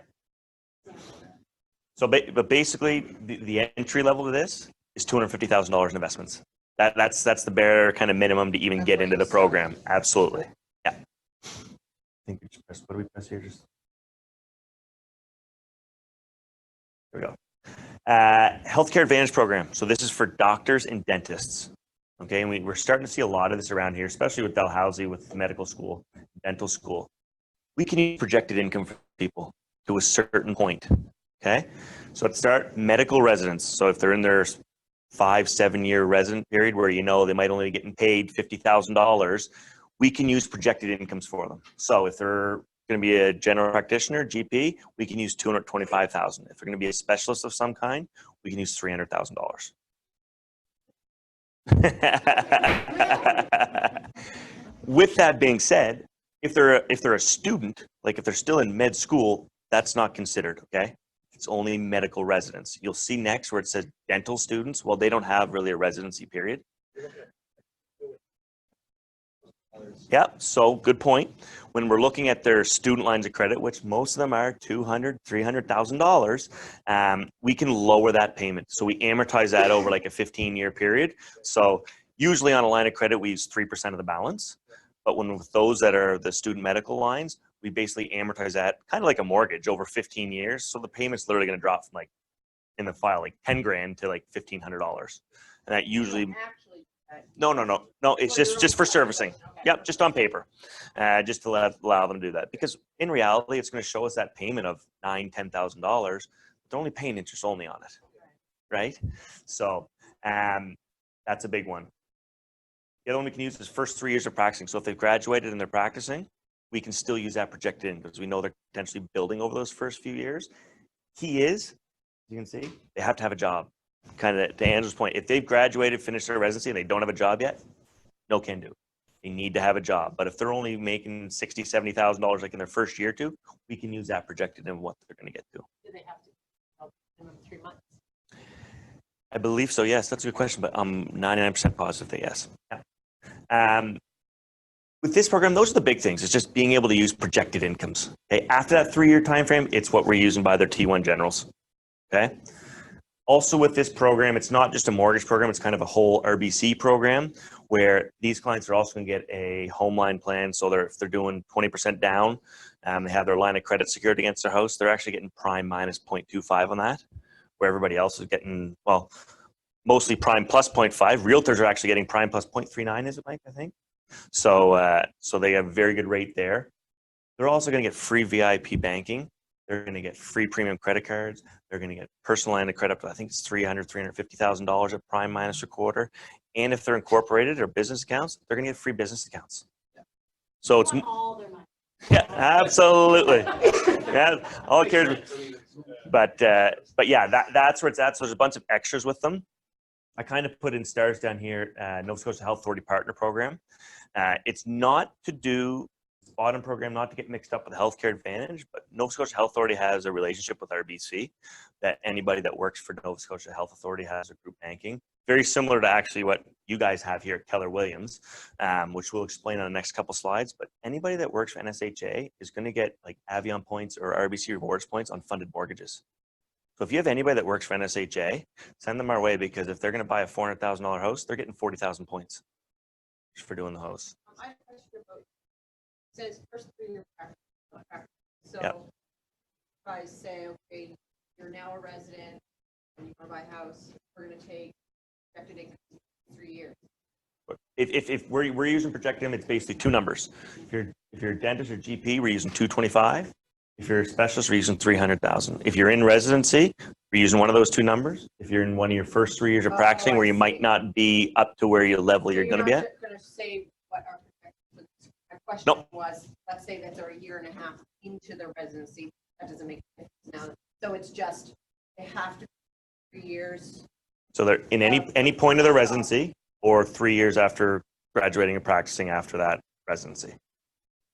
So, but basically, the entry level to this is $250,000 in investments. That's the bare kind of minimum to even get into the program. Absolutely. Yeah. I think we just press, what do we press here? Just there we go. Healthcare Advantage program. So this is for doctors and dentists. Okay, and we're starting to see a lot of this around here, especially with Dalhousie, with medical school, dental school. We can use projected income for people to a certain point. Okay, so let's start medical residents. So if they're in their 5-7 year resident period where you know they might only be getting paid $50,000, we can use projected incomes for them. So if they're going to be a general practitioner, GP, we can use $225,000. If they're going to be a specialist of some kind, we can use $300,000. With that being said, if they're a student, like if they're still in med school, that's not considered, okay? It's only medical residents. You'll see next where it says dental students. Well, they don't have really a residency period. Yeah, so good point. When we're looking at their student lines of credit, which most of them are $200,000, $300,000, we can lower that payment. So we amortize that over like a 15-year period. So usually on a line of credit, we use 3% of the balance. But when with those that are the student medical lines, we basically amortize that kind of like a mortgage over 15 years. So the payment's literally going to drop from like in the file, like 10 grand to like $1,500. And that usually, Actually, no, it's just for servicing. Yep, just on paper, just to allow them to do that. Because in reality, it's going to show us that payment of $9,000, $10,000. They're only paying interest only on it, right? So that's a big one. The other one we can use is first 3 years of practicing. So if they've graduated and they're practicing, we can still use that projected in because we know they're potentially building over those first few years. Key is, you can see, they have to have a job. Kind of to Andrew's point, if they've graduated, finished their residency, and they don't have a job yet, no can do. They need to have a job. But if they're only making $60,000, $70,000 like in their first year or two, we can use that projected in what they're going to get to. Do they have to help them in 3 months? I believe so, yes. That's a good question, but I'm 99% positive that yes. Yeah. With this program, those are the big things. It's just being able to use projected incomes. Okay, after that 3-year time frame, it's what we're using by their T1 generals. Okay. Also with this program, it's not just a mortgage program, it's kind of a whole RBC program where these clients are also going to get a home line plan. So if they're doing 20% down, they have their line of credit secured against their house, they're actually getting prime minus 0.25 on that, where everybody else is getting, well, mostly prime plus 0.5. Realtors are actually getting prime plus 0.39, is it, Mike, I think? So, so they have a very good rate there. They're also going to get free VIP banking. They're going to get free premium credit cards. They're going to get personal line of credit up to, I think it's $300,000, $350,000 at prime minus a quarter. And if they're incorporated or business accounts, they're going to get free business accounts. So it's All their money. yeah, absolutely. Yeah, all cares. But yeah, that's where it's at. So there's a bunch of extras with them. I kind of put in stars down here, Nova Scotia Health Authority Partner Program. It's not to do bottom program, not to get mixed up with the Healthcare Advantage, but Nova Scotia Health Authority has a relationship with RBC that anybody that works for Nova Scotia Health Authority has a group banking. Very similar to actually what you guys have here at Keller Williams, which we'll explain on the next couple slides. But anybody that works for NSHA is going to get like Avion points or RBC rewards points on funded mortgages. So if you have anybody that works for NSHA, send them our way, because if they're going to buy a $400,000 house, they're getting 40,000 points just for doing the house. I have a question about, it says first 3-year practice. So Yep. if I say, okay, you're now a resident and you want to buy a house, we're going to take projected income for 3 years. If we're using projected income, it's basically two numbers. If you're a dentist or GP, we're using 225. If you're a specialist, we're using 300,000. If you're in residency, we're using one of those two numbers. If you're in one of your first 3 years of practicing, I where you see. might not be up to where your level you're going to be at. Going to say what our projected. My question Nope. was, let's say that they're a year and a half into their residency. That doesn't make sense now. So it's just they have to 3 years. So they're in any point of their residency, or 3 years after graduating and practicing after that residency.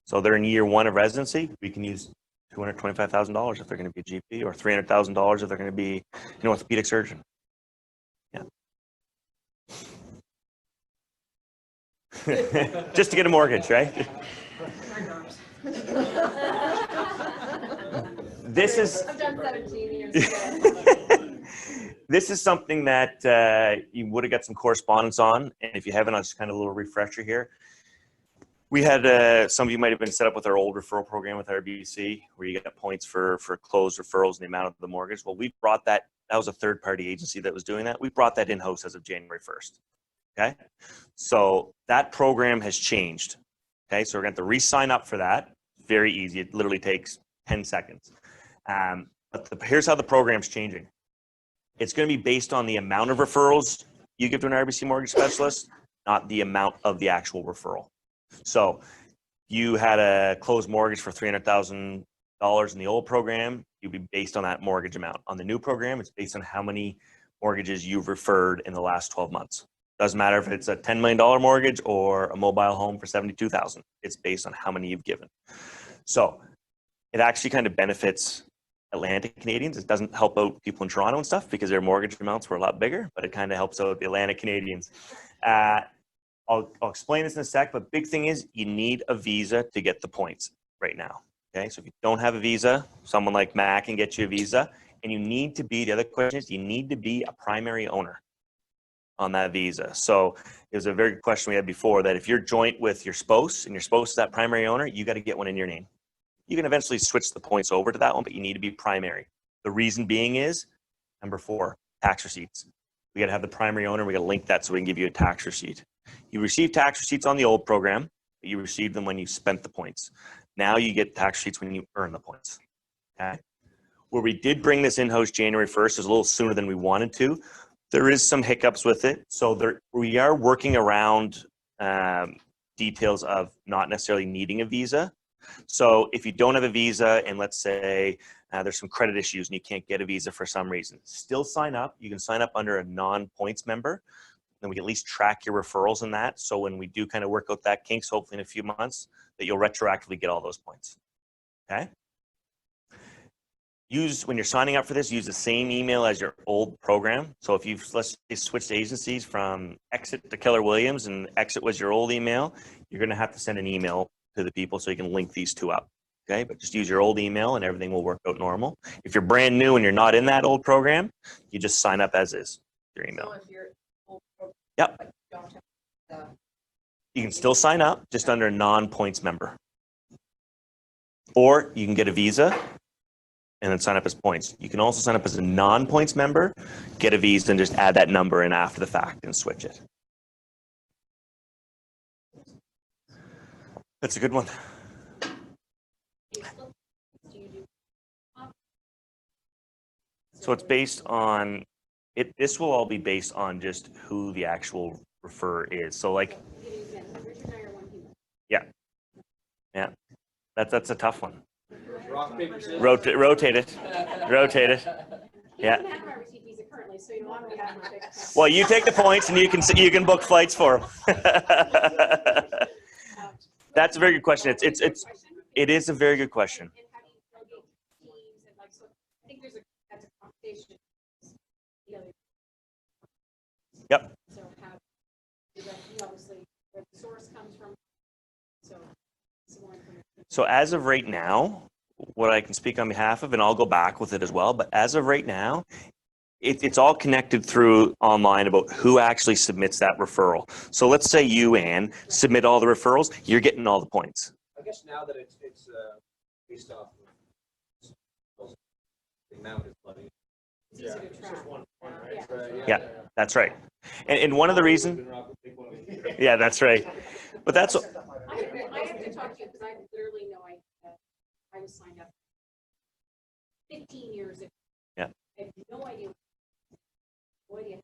So they're in year 1 of residency, we can use $225,000 if they're going to be a GP, or $300,000 if they're going to be an orthopedic surgeon. Yeah. Just to get a mortgage, right? This is I've done 17 years. This is something that you would have got some correspondence on, and if you haven't, I'll just kind of a little refresher here. We had some of you might have been set up with our old referral program with RBC, where you get points for closed referrals and the amount of the mortgage. Well, we brought that. That was a third-party agency that was doing that. We brought that in-house as of January 1st. Okay, so that program has changed. Okay, so we're going to have to re-sign up for that. Very easy. It literally takes 10 seconds. But here's how the program's changing. It's going to be based on the amount of referrals you give to an RBC mortgage specialist, not the amount of the actual referral. So you had a closed mortgage for $300,000 in the old program, you'd be based on that mortgage amount. On the new program, it's based on how many mortgages you've referred in the last 12 months. Doesn't matter if it's a $10 million mortgage or a mobile home for $72,000. It's based on how many you've given. So it actually kind of benefits Atlantic Canadians. It doesn't help out people in Toronto and stuff because their mortgage amounts were a lot bigger, but it kind of helps out the Atlantic Canadians. I'll explain this in a sec, but big thing is you need a visa to get the points right now. Okay, so if you don't have a visa, someone like Matt can get you a visa, and you need to be, the other question is you need to be a primary owner on that visa. So it was a very good question we had before, that if you're joint with your spouse and your spouse is that primary owner, you got to get one in your name. You can eventually switch the points over to that one, but you need to be primary. The reason being is, number 4, tax receipts. We got to have the primary owner. We got to link that so we can give you a tax receipt. You receive tax receipts on the old program, but you received them when you spent the points. Now you get tax receipts when you earn the points. Okay. Where we did bring this in-house January 1st is a little sooner than we wanted to. There is some hiccups with it. So we are working around details of not necessarily needing a visa. So if you don't have a visa and let's say there's some credit issues and you can't get a visa for some reason, still sign up. You can sign up under a non-points member. Then we can at least track your referrals in that. So when we do kind of work out that kinks, hopefully in a few months, that you'll retroactively get all those points. Okay? When you're signing up for this, use the same email as your old program. So if you've, let's say, switched agencies from Exit to Keller Williams and Exit was your old email, you're going to have to send an email to the people so you can link these two up. Okay, but just use your old email and everything will work out normal. If you're brand new and you're not in that old program, you just sign up as is, your email. So if you're old program, Yep. but you don't have the- You can still sign up, just under a non-points member. Or you can get a visa and then sign up as points. You can also sign up as a non-points member, get a visa, and just add that number in after the fact and switch it. That's a good one. So it's based on, this will all be based on just who the actual referrer is. So like, yeah, that's a tough one. Rock, paper, scissors. Rotate it. Yeah. He doesn't have my receipt visa currently, so you want me to have my big. Well, you take the points and you can book flights for him. That's a very good question. It is a very good question. And how do you delegate teams and like, so I think that's a conversation. Yep. So how, obviously, where the source comes from, so some more information. So as of right now, what I can speak on behalf of, and I'll go back with it as well, but as of right now, it's all connected through online about who actually submits that referral. So let's say you, Ann, submit all the referrals, you're getting all the points. I guess now that it's based off of the amount is money. It's easier to track. Yeah, that's right. And one of the reasons, yeah, that's right. But that's, I have to talk to you because I literally know I was signed up 15 years ago. Yeah. I have no idea. No idea.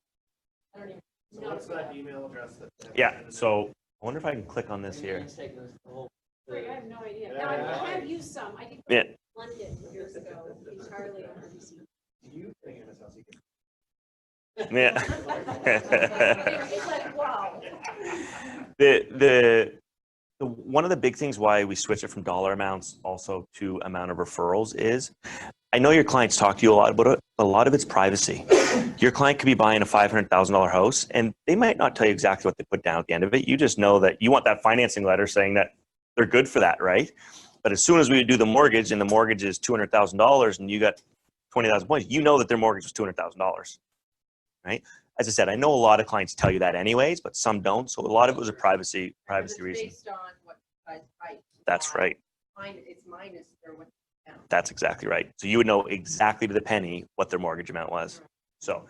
I don't even. So what's that email address that? yeah, so I wonder if I can click on this here. Right, I have no idea. Now, I have used some. I did Yeah. London years ago, entirely on RBC. You think in this house, you can Yeah. It's like, wow. The one of the big things why we switch it from dollar amounts also to amount of referrals is, I know your clients talk to you a lot about it. A lot of it's privacy. Your client could be buying a $500,000 house and they might not tell you exactly what they put down at the end of it. You just know that you want that financing letter saying that they're good for that, right? But as soon as we do the mortgage and the mortgage is $200,000 and you got 20,000 points, you know that their mortgage was $200,000, right? As I said, I know a lot of clients tell you that anyways, but some don't. So a lot of it was a privacy It's reason. based on what you guys write. That's right. It's minus or what. That's exactly right. So you would know exactly to the penny what their mortgage amount was. So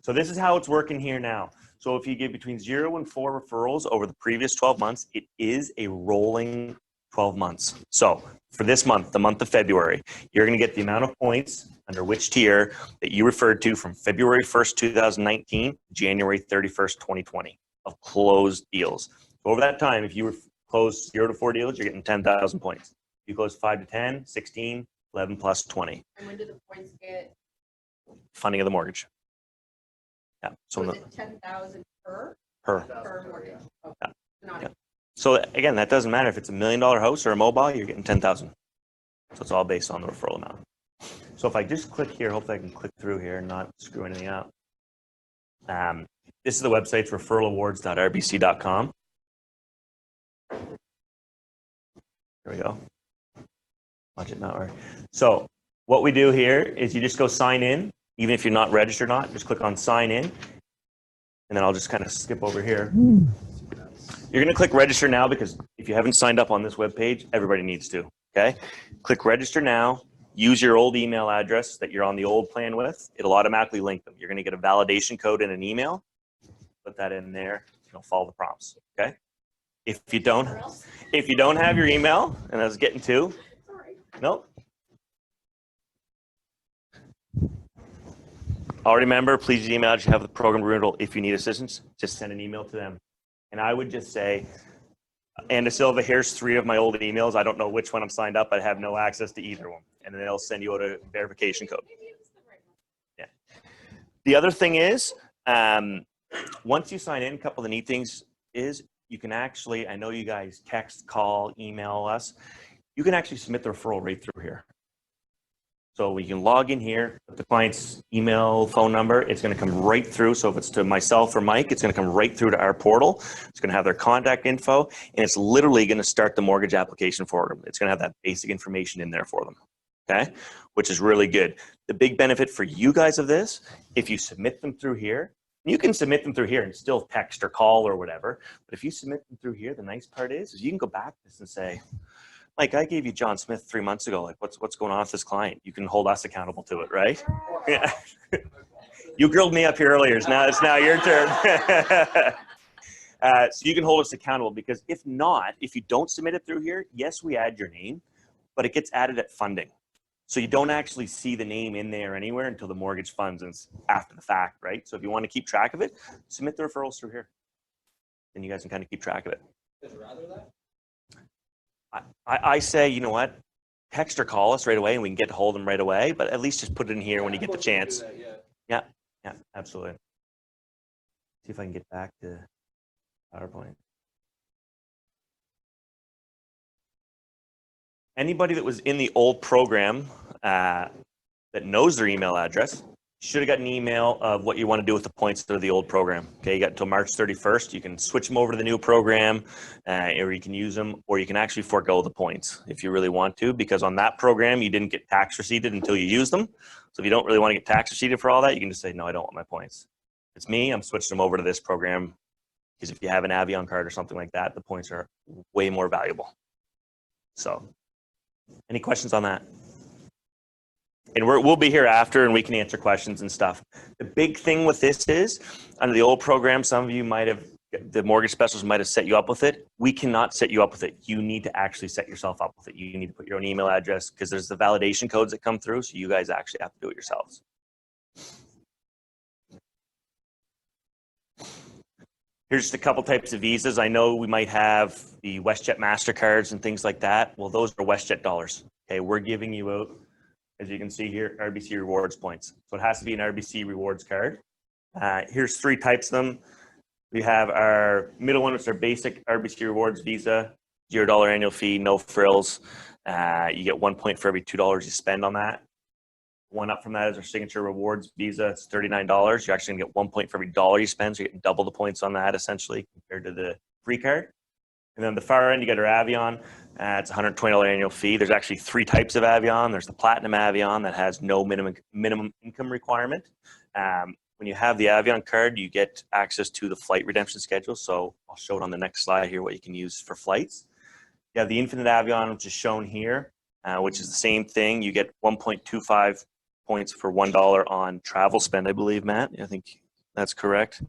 this is how it's working here now. So if you give between 0 and 4 referrals over the previous 12 months, it is a rolling 12 months. So for this month, the month of February, you're going to get the amount of points under which tier that you referred to from February 1st, 2019, January 31st, 2020 of closed deals. Over that time, if you closed 0 to 4 deals, you're getting 10,000 points. If you close 5 to 10, 16, 11 plus 20. And when do the points get? Funding of the mortgage. Yeah. So So is it 10,000 per mortgage? Okay. Yeah. Not Yeah. So again, that doesn't matter if it's $1 million house or a mobile, you're getting 10,000. So it's all based on the referral amount. So if I just click here, hopefully I can click through here and not screw anything up. This is the website, referralawards.rbc.com. There we go. Watch it not work. So what we do here is you just go sign in, even if you're not registered or not, just click on sign in. And then I'll just kind of skip over here. You're going to click register now because if you haven't signed up on this webpage, everybody needs to, okay? Click register now. Use your old email address that you're on the old plan with. It'll automatically link them. You're going to get a validation code in an email. Put that in there. You'll follow the prompts, okay? If you don't have your email, and I was getting to, nope. Already member, please email if you have the program renewal. If you need assistance, just send an email to them. And I would just say, Anna Silva, here's 3 of my old emails. I don't know which one I'm signed up. I have no access to either one. And then they'll send you out a verification code. Yeah. The other thing is, once you sign in, a couple of the neat things is you can actually, I know you guys text, call, email us. You can actually submit the referral right through here. So we can log in here, put the client's email, phone number. It's going to come right through. So if it's to myself or Mike, it's going to come right through to our portal. It's going to have their contact info, and it's literally going to start the mortgage application for them. It's going to have that basic information in there for them, okay? Which is really good. The big benefit for you guys of this, if you submit them through here, you can submit them through here and still text or call or whatever. But if you submit them through here, the nice part is you can go back to this and say, Mike, I gave you John Smith 3 months ago. Like, what's going on with this client? You can hold us accountable to it, right? Yeah. You grilled me up here earlier. It's now your turn. So you can hold us accountable because if not, if you don't submit it through here, yes, we add your name, but it gets added at funding. So you don't actually see the name in there anywhere until the mortgage funds and it's after the fact, right? So if you want to keep track of it, submit the referrals through here. Then you guys can kind of keep track of it. Would you rather that? I say, you know what? Text or call us right away and we can get to hold them right away, but at least just put it in here when you get the chance. Yeah, absolutely. See if I can get back to PowerPoint. Anybody that was in the old program that knows their email address should have got an email of what you want to do with the points that are the old program. Okay, you got until March 31st. You can switch them over to the new program, or you can use them, or you can actually forego the points if you really want to, because on that program, you didn't get tax receipted until you use them. So if you don't really want to get tax receipted for all that, you can just say, no, I don't want my points. It's me, I'm switching them over to this program, because if you have an Avion card or something like that, the points are way more valuable. So, any questions on that? And we'll be here after and we can answer questions and stuff. The big thing with this is, under the old program, some of you might have, the mortgage specialists might have set you up with it. We cannot set you up with it. You need to actually set yourself up with it. You need to put your own email address because there's the validation codes that come through. So you guys actually have to do it yourselves. Here's just a couple types of visas. I know we might have the WestJet MasterCards and things like that. Well, those are WestJet dollars. Okay, we're giving you out, as you can see here, RBC rewards points. So it has to be an RBC rewards card. Here's 3 types of them. We have our middle one, which is our basic RBC rewards visa, $0 annual fee, no frills. You get 1 point for every $2 you spend on that. One up from that is our signature rewards visa. It's $39. You're actually gonna get 1 point for every $1 you spend. So you're getting double the points on that essentially compared to the free card. And then the far end, you got our Avion. It's a $120 annual fee. There's actually 3 types of Avion. There's the Platinum Avion that has no minimum income requirement. When you have the Avion card, you get access to the flight redemption schedule. So I'll show it on the next slide here what you can use for flights. You have the Infinite Avion, which is shown here, which is the same thing. You get 1.25 points for $1 on travel spend, I believe, Matt. I think that's correct.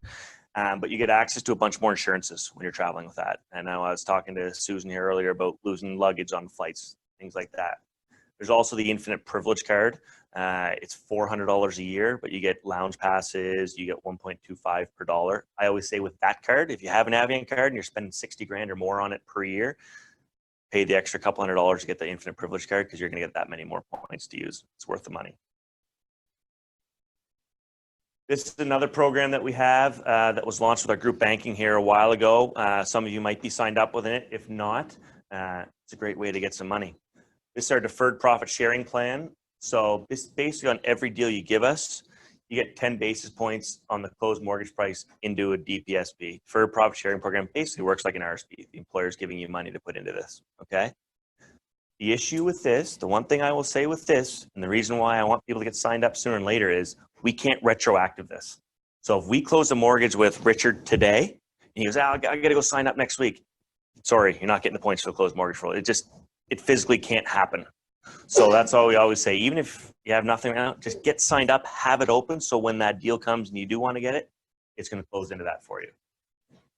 But you get access to a bunch more insurances when you're traveling with that. And I was talking to Susan here earlier about losing luggage on flights, things like that. There's also the Infinite Privilege Card. It's $400 a year, but you get lounge passes, you get 1.25 per dollar. I always say with that card, if you have an Avion card and you're spending 60 grand or more on it per year, pay the extra couple $100 to get the Infinite Privilege Card because you're going to get that many more points to use. It's worth the money. This is another program that we have that was launched with our group banking here a while ago. Some of you might be signed up with it. If not, it's a great way to get some money. This is our deferred profit sharing plan. So this basically on every deal you give us, you get 10 basis points on the closed mortgage price into a DPSP. For a profit sharing program, basically works like an RSP. The employer's giving you money to put into this, okay? The issue with this, the one thing I will say with this, and the reason why I want people to get signed up sooner and later is we can't retroactive this. So if we close a mortgage with Richard today, and he goes, I got to go sign up next week. Sorry, you're not getting the points for the closed mortgage roll. It physically can't happen. So that's all we always say. Even if you have nothing right now, just get signed up, have it open. So when that deal comes and you do want to get it, it's going to close into that for you.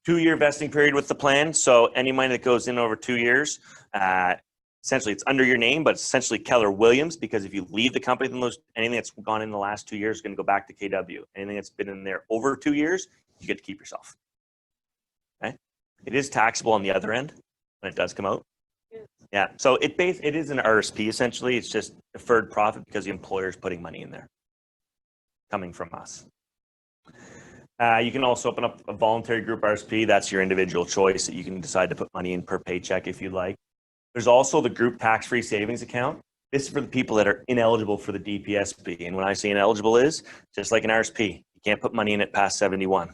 2-year vesting period with the plan. So any money that goes in over 2 years, essentially it's under your name, but it's essentially Keller Williams, because if you leave the company, then anything that's gone in the last 2 years is going to go back to KW. Anything that's been in there over 2 years, you get to keep yourself. Okay. It is taxable on the other end when it does come out. Yeah, so it is an RSP essentially. It's just deferred profit because the employer is putting money in there, coming from us. You can also open up a voluntary group RSP. That's your individual choice that you can decide to put money in per paycheck if you'd like. There's also the group tax-free savings account. This is for the people that are ineligible for the DPSP. And when I say ineligible is, just like an RSP, you can't put money in it past 71.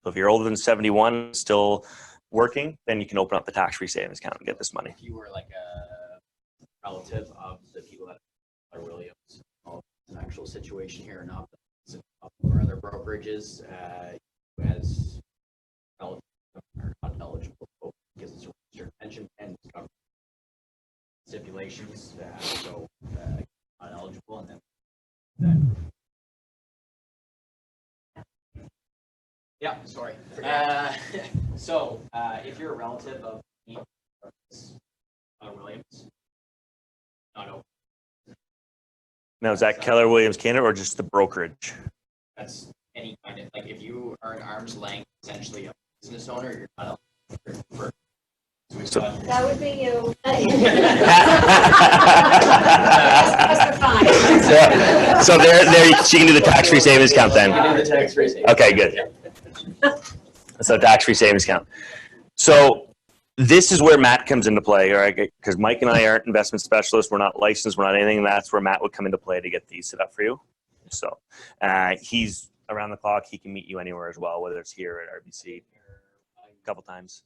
So if you're older than 71, still working, then you can open up the tax-free savings account and get this money. If you were like a relative of the people that are Williams, an actual situation here, not or other brokerages, as eligible or not eligible because it's a registered pension and stipulations, so not eligible, and then yeah, sorry. So if you're a relative of Williams, not open. Now, is that Keller Williams Canada or just the brokerage? That's any kind of, like, if you are an arm's length, essentially a business owner, you're not eligible. That would be you. So there, she can do the tax-free savings account then. Okay, good. So tax-free savings account. So this is where Matt comes into play, all right? Because Mike and I aren't investment specialists. We're not licensed. We're not anything. That's where Matt would come into play to get these set up for you. So he's around the clock. He can meet you anywhere as well, whether it's here at RBC a couple times.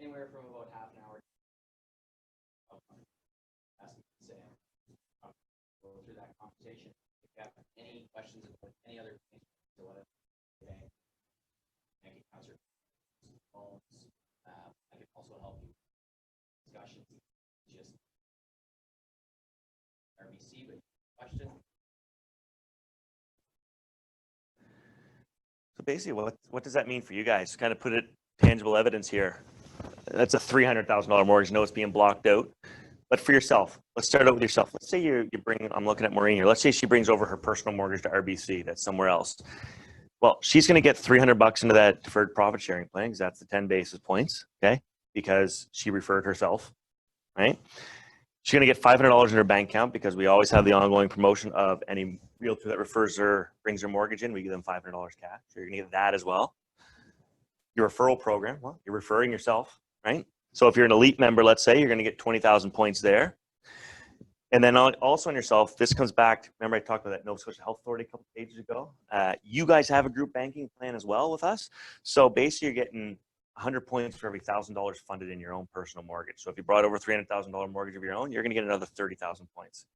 Anywhere from about half an hour. Go through that conversation. If you have any questions about any other things or whatever, I can answer phones. I can also help you discussions. Just RBC, but question. So basically, what does that mean for you guys? Kind of put it tangible evidence here. That's a $300,000 mortgage. No, it's being blocked out. But for yourself, let's start out with yourself. Let's say you bring, I'm looking at Maureen here. Let's say she brings over her personal mortgage to RBC. That's somewhere else. Well, she's going to get $300 into that deferred profit sharing plan because that's the 10 basis points, okay? Because she referred herself, right? She's going to get $500 in her bank account because we always have the ongoing promotion of any realtor that refers her, brings her mortgage in, we give them $500 cash. So you're going to get that as well. Your referral program, well, you're referring yourself, right? So if you're an elite member, let's say, you're going to get 20,000 points there. And then also on yourself, this comes back, remember I talked about that Nova Scotia Health Authority a couple of pages ago? You guys have a group banking plan as well with us. So basically you're getting 100 points for every $1,000 funded in your own personal mortgage. So if you brought over $300,000 mortgage of your own, you're going to get another 30,000 points.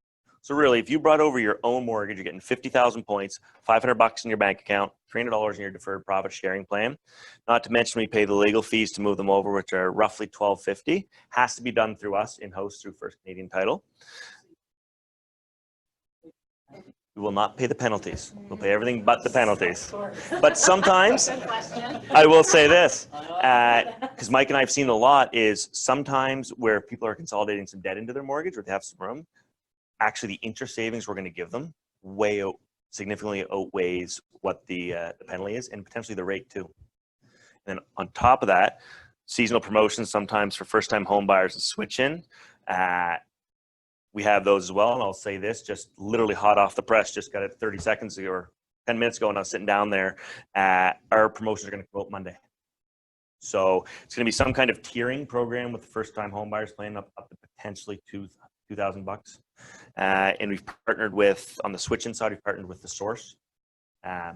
So really, if you brought over your own mortgage, you're getting 50,000 points, $500 in your bank account, $300 in your deferred profit sharing plan. Not to mention we pay the legal fees to move them over, which are roughly $1,250. Has to be done through us in-house through First Canadian Title. We will not pay the penalties. We'll pay everything but the penalties. But sometimes, I will say this, because Mike and I have seen a lot, is sometimes where people are consolidating some debt into their mortgage or they have some room, actually the interest savings we're going to give them significantly outweighs what the penalty is and potentially the rate too. And on top of that, seasonal promotions sometimes for first-time home buyers and switch in. We have those as well, and I'll say this, just literally hot off the press, just got it 30 seconds ago or 10 minutes ago when I was sitting down there, our promotions are going to come out Monday. So it's going to be some kind of tiering program with the first-time home buyers paying up to potentially $2,000. And we've partnered with, on the switch-in side, we've partnered with The Source.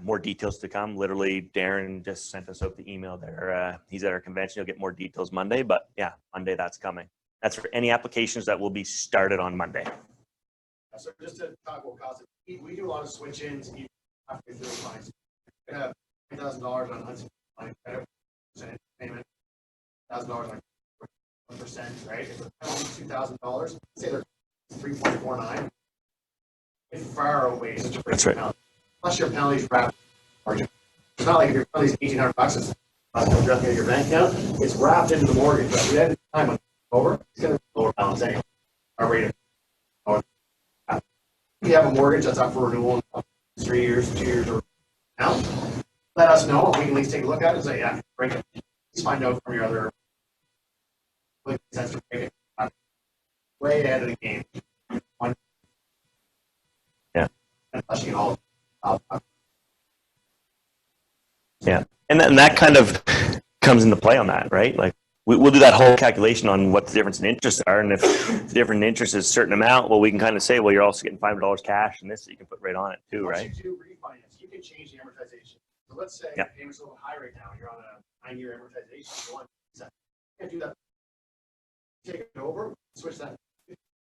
More details to come. Literally, Darren just sent us out the email there. He's at our convention. You'll get more details Monday, but yeah, Monday that's coming. That's for any applications that will be started on Monday. So just to talk about costs, we do a lot of switch-ins, even after through clients. We have $10,000 on unsecured credit percentage payment, $1,000 on 1%, right? If it's $2,000, say they're 3.49. It far outweighs such a That's right. penalty. Plus your penalties wrapped. It's not like if your penalty's $1,800, it's directly out of your bank account. It's wrapped into the mortgage. But at the time when it's over, it's going to be lower balance anyway. Our rate of if you have a mortgage that's up for renewal in 3 years, 2 years, or now, let us know. We can at least take a look at it and say, yeah, break it. Please find out from your other sense to break it. Way ahead of the game. Yeah. Unless you all. Yeah, and that kind of comes into play on that, right? Like we'll do that whole calculation on what the difference in interests are, and if the difference in interest is a certain amount, well, we can kind of say, well, you're also getting $500 cash, and this that you can put right on it too, right? Once you do refinance, you can change the amortization. So let's say Yeah. the payment's a little high right now. You're on a 9-year amortization. You want you can't do that. Take it over, switch that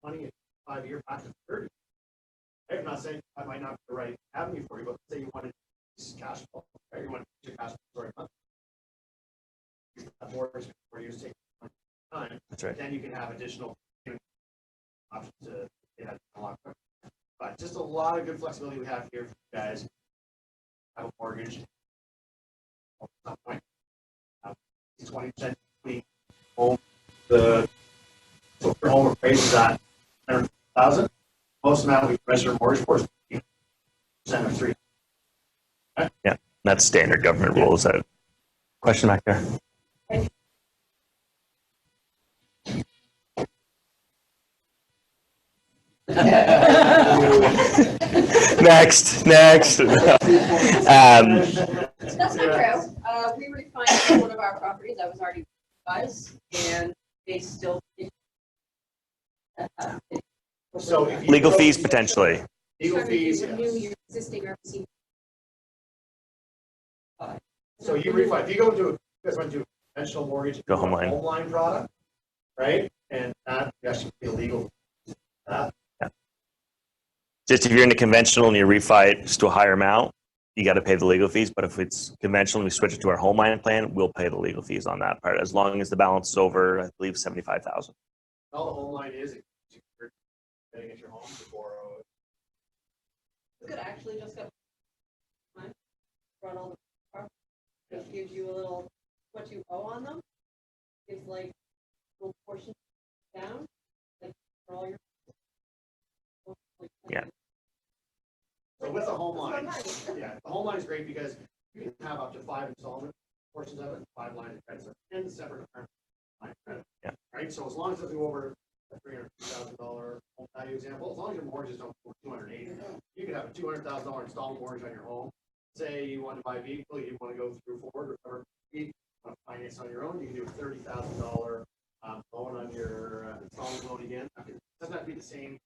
20 and 5-year back to 30. I'm not saying that might not be the right avenue for you, but say you wanted cash flow, right? You want to your cash flow every month. That mortgage for you to take time. That's right. Then you can have additional options to get that a lot quicker. But just a lot of good flexibility we have here for you guys. Have a mortgage. At some point, 20% home. So your home appraised at $100,000. Most amount we register mortgage for is 3% of 3. Yeah, that's standard government rules. That question back there. Next. That's not true. We refinanced one of our properties that was already us, and they still. So if you Legal go- fees potentially. Legal fees, Renew yes. your existing RC. So you refi, if you go into, you guys went to a conventional mortgage. Go home line. Home line product, right? And that you actually pay legal. That. Just if you're in a conventional and you refi it just to a higher amount, you got to pay the legal fees. But if it's conventional and we switch it to our home line plan, we'll pay the legal fees on that part as long as the balance is over, I believe, $75,000. All the home line is, you're getting at your home before. You could actually just go. Run all the. Just gives you a little, what you owe on them. Gives like a little portion down, like for all your. Yeah. So with the home line, yeah, the home line is great because you can have up to 5 installment portions of it, 5 lines of credit, so 10 separate line of credit. Yeah. Right, so as long as it doesn't go over a $350,000 home value example, as long as your mortgages don't go over $280,000, you could have a $200,000 installment mortgage on your home. Say you want to buy a vehicle, you want to go through Ford or whatever, you want to finance on your own, you can do a $30,000 loan on your installment loan again. It doesn't have to be the same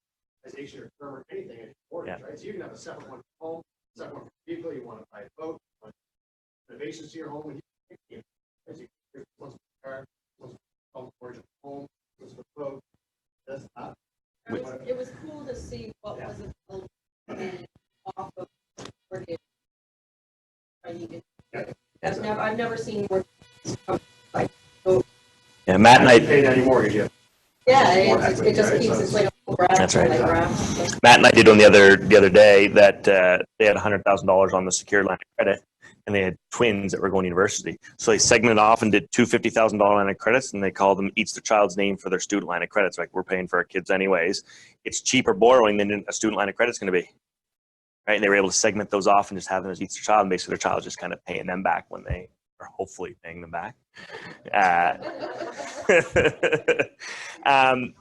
organization or firm or anything in your mortgage, right? So you can have a separate one for home, separate one for vehicle, you want to buy a boat, you want renovations to your home, and you can, once for car, once for mortgage of home, once for boat, that's that. It was cool to see what was available off of mortgage. I've never seen more. Yeah, Matt and I paid any mortgage yet. Yeah, it just keeps, it's like a graph. That's right. Like graph. Matt and I did on the other day that they had $100,000 on the secured line of credit, and they had twins that were going to university. So they segmented off and did 2 $50,000 line of credits, and they called them each their child's name for their student line of credits. Like, we're paying for our kids anyways. It's cheaper borrowing than a student line of credit is going to be. Right? And they were able to segment those off and just have them as each their child, and basically their child's just kind of paying them back when they or hopefully paying them back.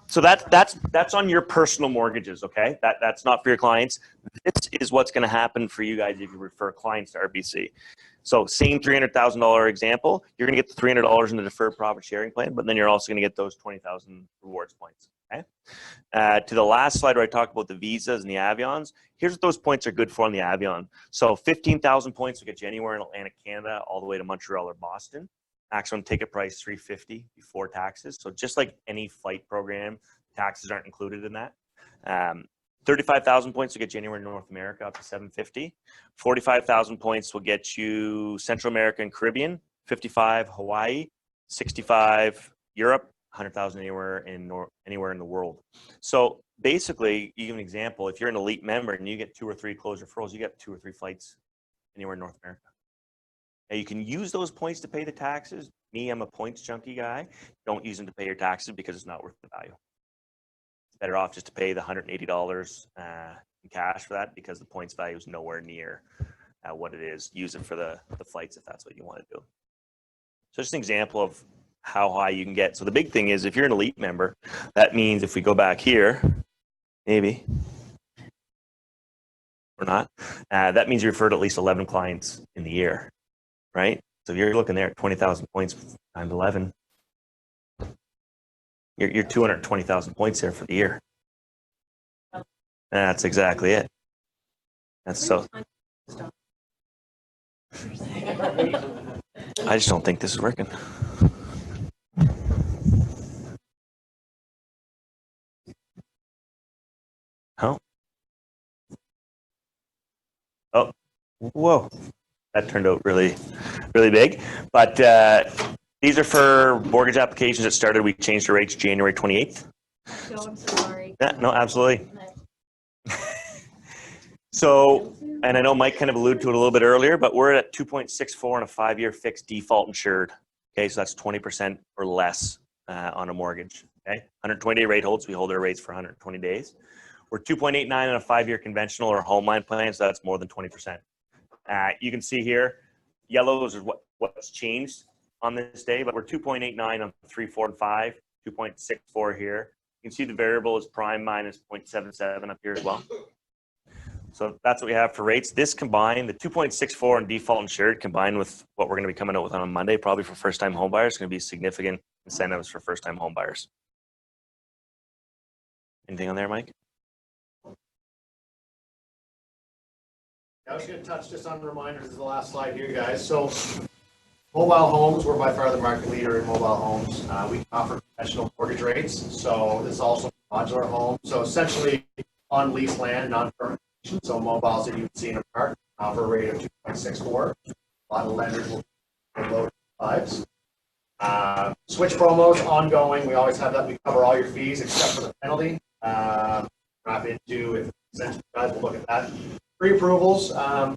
So that's on your personal mortgages, okay? That's not for your clients. This is what's going to happen for you guys if you refer clients to RBC. So same $300,000 example, you're going to get the $300 in the deferred profit sharing plan, but then you're also going to get those 20,000 rewards points, okay? To the last slide where I talked about the visas and the avions, here's what those points are good for on the avion. So 15,000 points will get you anywhere in Atlantic Canada all the way to Montreal or Boston. Maximum ticket price $350 before taxes. So just like any flight program, taxes aren't included in that. 35,000 points will get you anywhere in North America up to $750. 45,000 points will get you Central America and Caribbean. 55 Hawaii, 65 Europe, 100,000 anywhere in the world. So basically, you give an example. If you're an elite member and you get 2 or 3 closed referrals, you get 2 or 3 flights anywhere in North America. Now you can use those points to pay the taxes. Me, I'm a points junkie guy. Don't use them to pay your taxes because it's not worth the value. It's better off just to pay the $180 in cash for that because the points value is nowhere near what it is. Use it for the flights if that's what you want to do. So just an example of how high you can get. So the big thing is if you're an elite member, that means if we go back here, maybe, or not, that means you referred at least 11 clients in the year, right? So if you're looking there at 20,000 points times 11, you're 220,000 points there for the year. That's exactly it. That's so. I just don't think this is working. Oh. Oh, whoa. That turned out really, really big. But these are for mortgage applications that started. We changed the rates January 28th. No, I'm so sorry. Yeah, no, absolutely. So, and I know Mike kind of alluded to it a little bit earlier, but we're at 2.64 on a 5-year fixed default insured. Okay, so that's 20% or less on a mortgage. Okay, 120-day rate holds. We hold our rates for 120 days. We're 2.89 on a 5-year conventional or home line plan, so that's more than 20%. You can see here, yellows is what's changed on this day, but we're 2.89 on 3, 4, and 5, 2.64 here. You can see the variable is prime minus 0.77 up here as well. So that's what we have for rates. This combined, the 2.64 on default insured combined with what we're going to be coming out with on Monday, probably for first-time home buyers, is going to be significant incentives for first-time home buyers. Anything on there, Mike? I was going to touch just on reminders. This is the last slide here, guys. So mobile homes, we're by far the market leader in mobile homes. We offer conventional mortgage rates. So this is also modular home. So essentially on lease land, non-permanent. So mobiles that you can see in a park offer a rate of 2.64. A lot of lenders will low 5s. Switch promos ongoing. We always have that. We cover all your fees except for the penalty. Not into if essentially guys will look at that. Pre-approvals. I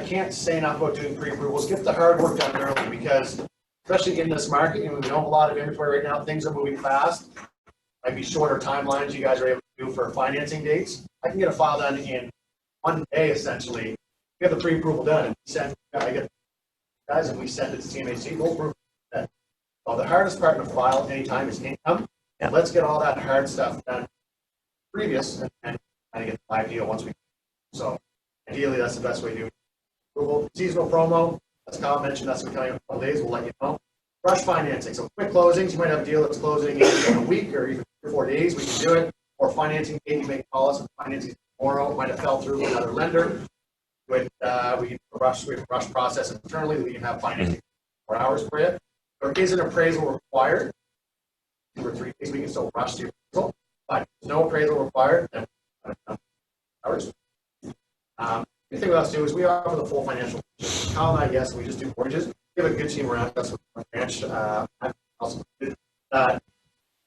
can't say enough about doing pre-approvals. Get the hard work done early because especially in this market, we don't have a lot of inventory right now. Things are moving fast. Might be shorter timelines you guys are able to do for financing dates. I can get a file done in 1 day essentially. We have the pre-approval done and I get guys and we send it to CMHC. We'll approve that. Well, the hardest part in a file anytime is income. And let's get all that hard stuff done previous and kind of get the live deal once we. So ideally, that's the best way to do it. Approval, seasonal promo. As Kyle mentioned, that's what we're telling you in a couple days. We'll let you know. Rush financing. So quick closings. You might have a deal that's closing in a week or even 3 or 4 days. We can do it. Or financing date. You may call us. Financing tomorrow might have fell through with another lender. We can rush process internally. We can have financing 4 hours for you. There is an appraisal required. 2 or 3 days. We can still rush the appraisal, but no appraisal required. And hours. The thing with us too is we offer the full financial. Kyle and I, yes, we just do mortgages. We have a good team around us with our branch. Also, kind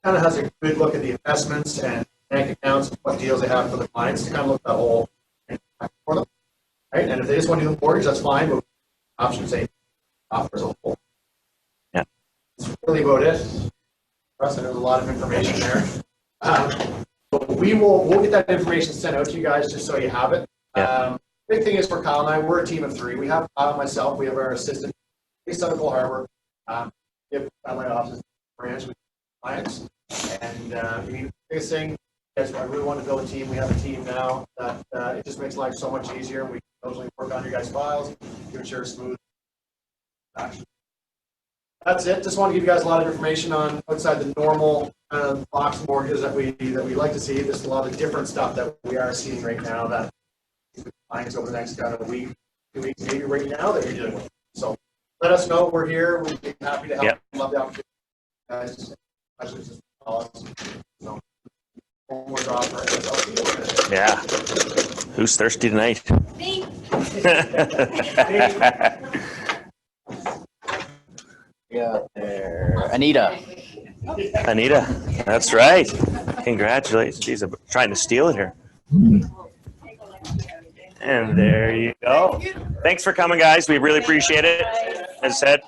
of has a good look at the investments and bank accounts, what deals they have for the clients to kind of look at the whole for them. Right? And if they just want to do the mortgage, that's fine. But options they offer as a whole. Yeah, that's really about it. For us, I know there's a lot of information there. But we'll get that information sent out to you guys just so you have it. Yeah. Big thing is for Kyle and I, we're a team of 3. We have Kyle and myself, we have our assistant. based out of Cole Harbor. If my office branch with clients, and I mean, biggest thing is I really want to build a team. We have a team now that it just makes life so much easier. We can totally work on your guys' files to ensure smooth action. That's it. Just want to give you guys a lot of information on outside the normal box mortgages that we like to see. There's a lot of different stuff that we are seeing right now that clients over the next kind of week, 2 weeks, maybe right now that you're dealing with. So let us know. We're here. We'd be happy to help. Yep. Love the opportunity, guys. Especially just call us. So one more draw for it. Yeah. Who's thirsty tonight? Me. Yeah, there. Anita. Anita, that's right. Congratulations. She's trying to steal it here. And there you go. Thanks for coming, guys. We really appreciate it. As I said,